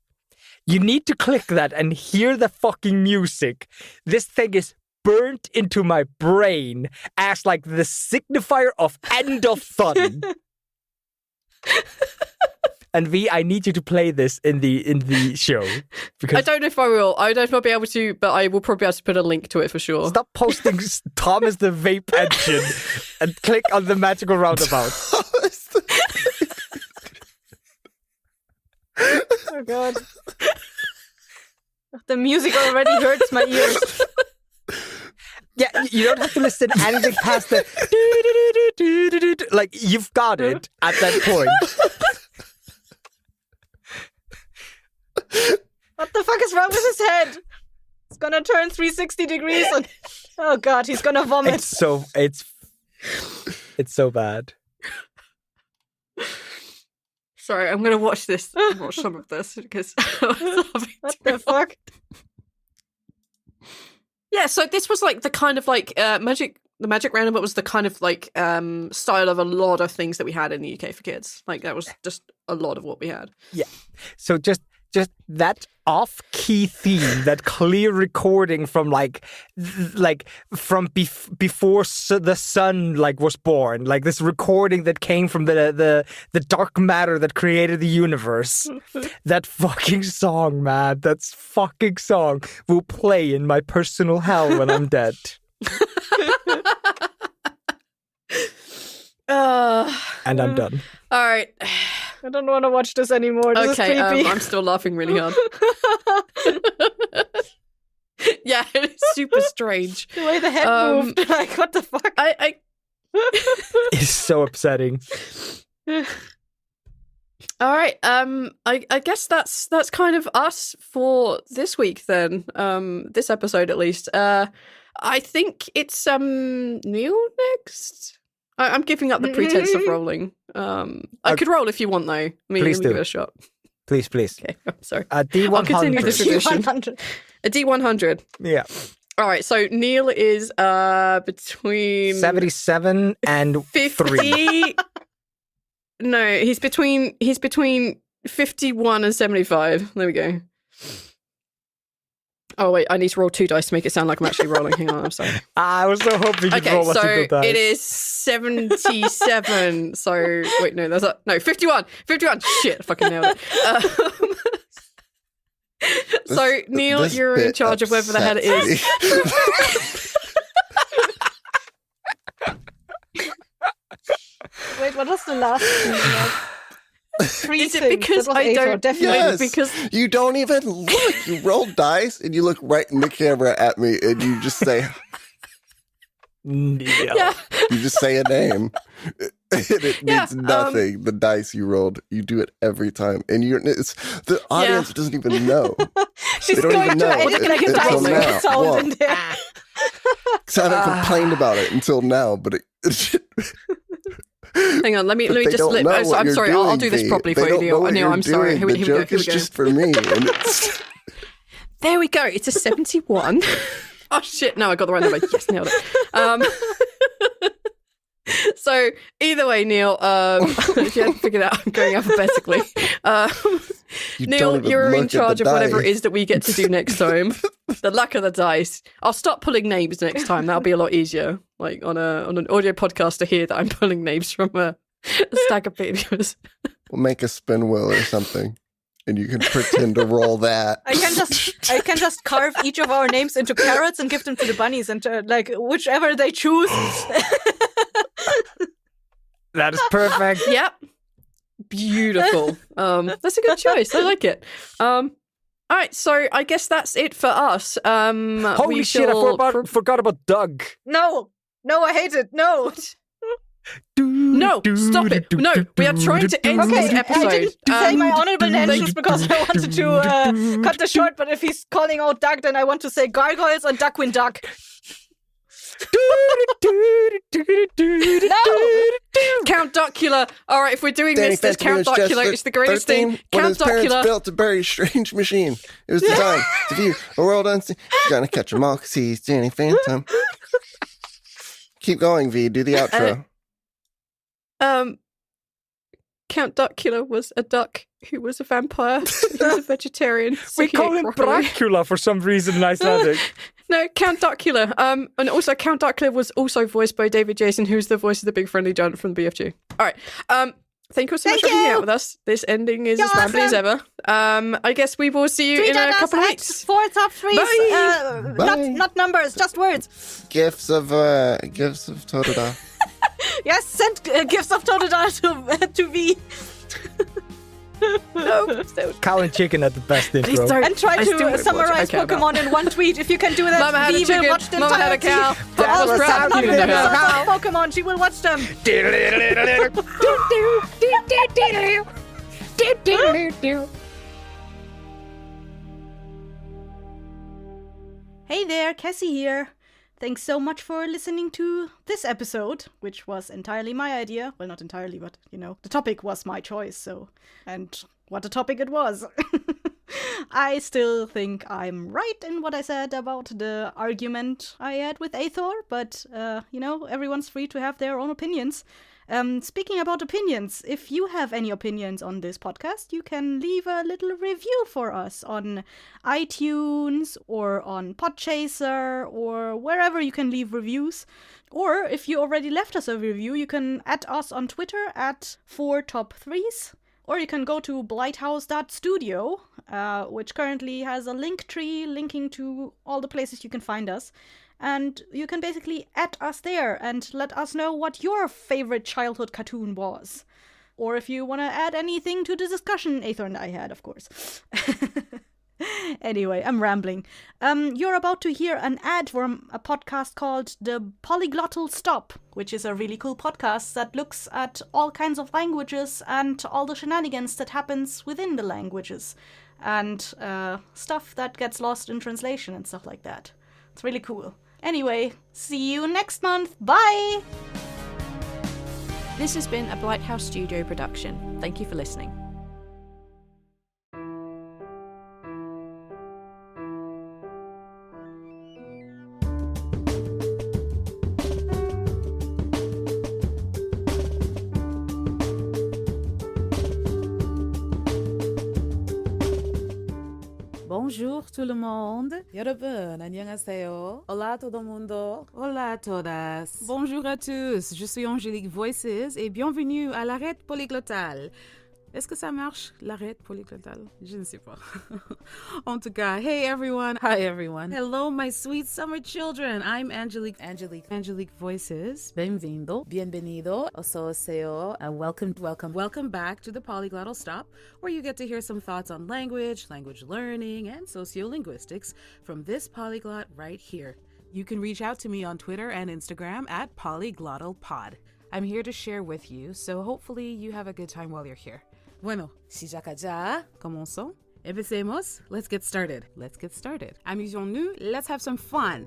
You need to click that and hear the fucking music. This thing is burnt into my brain as like the signifier of end of fun. And V, I need you to play this in the show. Because I don't know if I will. I don't know if I'll be able to, but I will probably have to put a link to it for sure. Stop posting Thomas the Vape Engine and click on The Magical Roundabout. Oh god. The music already hurts my ears. Yeah, you don't have to listen to anything past the like you've got it at that point. What the fuck is wrong with his head? It's gonna turn 360 degrees and oh god, he's gonna vomit. It's so bad. Sorry, I'm going to watch some of this because what the fuck? Yeah, so this was like the kind of like the Magic Roundabout was the kind of like style of a lot of things that we had in the UK for kids. Like that was just a lot of what we had. Yeah. So just that off-key theme, that clear recording from from before the sun like was born, like this recording that came from the dark matter that created the universe. That fucking song, man, that fucking song will play in my personal hell when I'm dead. And I'm done. All right. I don't want to watch this anymore. This is creepy. I'm still laughing really hard. Yeah, it's super strange. The way the head moved. Like, what the fuck? It's so upsetting. All right. I guess that's kind of us for this week then. This episode at least. I think it's Neil next. I'm giving up the pretense of rolling. I could roll if you want, though. Let me give it a shot. Please. Okay, I'm sorry. A D100. I'll continue the tradition. A D100. Yeah. All right, so Neil is between 77 and 50 3. No, he's between 51 and 75. There we go. Oh wait, I need to roll 2 dice to make it sound like I'm actually rolling. Hang on, I'm sorry. I was so hoping you'd roll a single dice. It is 77. So wait, no, 51. 51. Shit, I fucking nailed it. So Neil, you're in charge of whether the hell it is. Wait, what was the last thing? 3 Is it things. because That was I Aethor, don't? definitely. Yes. Because You don't even look. You roll dice and you look right in the camera at me and you just say, Neil. yeah. you just say a name. And it means nothing. The dice you rolled, you do it every time. And the audience doesn't even know. She's They don't going even to know edit like a until dice now. sound Well, in there. Because I haven't complained about it until now, but Hang on, let me they just. don't know what I'm you're sorry, I'll doing, do this V. properly They for you, don't know Neil. what Neil, you're I'm sorry. doing. Here The we go. joke Here we is go. just for me. And it's, There we go. It's a 71. Oh shit! No, I got the right number. Yes, nailed it. So either way, Neil, if you hadn't figured out, I'm going alphabetically. you Neil, don't even you're in look at charge the of whatever dice. it is that we get to do next time. The luck of the dice. I'll start pulling names next time. That'll be a lot easier. Like on an audio podcast to hear that I'm pulling names from a stack of papers. We'll make a spin wheel or something, and you can pretend to roll that. I can just carve each of our names into carrots and give them to the bunnies, and like whichever they choose. That is perfect. Yep. Beautiful. That's a good choice. I like it. All right, so I guess that's it for us. Holy shit, I forgot about Doug. No, I hate it. No. No, stop it. No, we are trying to end this episode. I didn't say my honorable mentions because I wanted to cut this short, but if he's calling out Doug, then I want to say gargoyles and Duckwin Duck. No! Count Duckula. All right, if we're doing Danny this, there's Count Fantino was Duckula. just It's the greatest 13 thing. when Count his parents Duckula. built a very strange machine. It was designed to view a world unseen. He's gonna catch 'em all because he's Danny Phantom. Keep going, V. Do the outro. Count Duckula was a duck who was a vampire. He was a vegetarian. So We he call ate him broccoli. Dracula for some reason in Icelandic. No, Count Duckula. And also Count Duckula was also voiced by David Jason, who's the voice of the big friendly giant from the BFG. All right. Thank you so much for hanging out with us. This ending is as rambly as ever. I guess we will see you in a couple of weeks. 4 top 3s. Bye. Not numbers, just words. Gifts of Totodile. Yes, send gifts of Totodile to V. No, Cow and chicken at the best please intro. don't. And try I still to won't summarize watch. Okay, Pokemon in one tweet. If you can do that, Mama had a V chicken. will watch the Mama had a entire cow. series. That All was the crap. 700 You didn't know episodes of Pokemon, she will watch them. Hey there, Cassie here. Thanks so much for listening to this episode, which was entirely my idea. Well, not entirely, but, the topic was my choice, so... And what a topic it was. I still think I'm right in what I said about the argument I had with Aethor, but, everyone's free to have their own opinions. Speaking about opinions, if you have any opinions on this podcast, you can leave a little review for us on iTunes or on Podchaser or wherever you can leave reviews. Or if you already left us a review, you can add us on Twitter at 4top3s. Or you can go to Blighthouse.studio, which currently has a link tree linking to all the places you can find us. And you can basically add us there and let us know what your favorite childhood cartoon was. Or if you want to add anything to the discussion Aethor and I had, of course. Anyway, I'm rambling. You're about to hear an ad from a podcast called The Polyglottal Stop, which is a really cool podcast that looks at all kinds of languages and all the shenanigans that happens within the languages. And stuff that gets lost in translation and stuff like that. It's really cool. Anyway, see you next month. Bye! This has been a Blighthouse Studio production. Thank you for listening. Bonjour tout le monde. 여러분, 안녕하세요. Hola todo mundo. Hola todas. Bonjour à tous. Je suis Angélique Voices et bienvenue à l'arrêt polyglottale. Est-ce que ça marche, l'arrêt polyglottale? Je ne sais pas. En tout cas, hey everyone. Hi everyone. Hello, my sweet summer children. I'm Angelique Voices. Bem-vindo. Bienvenido. Oseo. Welcome back to the Polyglottal Stop, where you get to hear some thoughts on language learning, and sociolinguistics from this polyglot right here. You can reach out to me on Twitter and Instagram at polyglottalpod. I'm here to share with you, so hopefully you have a good time while you're here. Bueno, 시작하자. ya. Empecemos. Let's get started. Amusons-nous. Let's have some fun.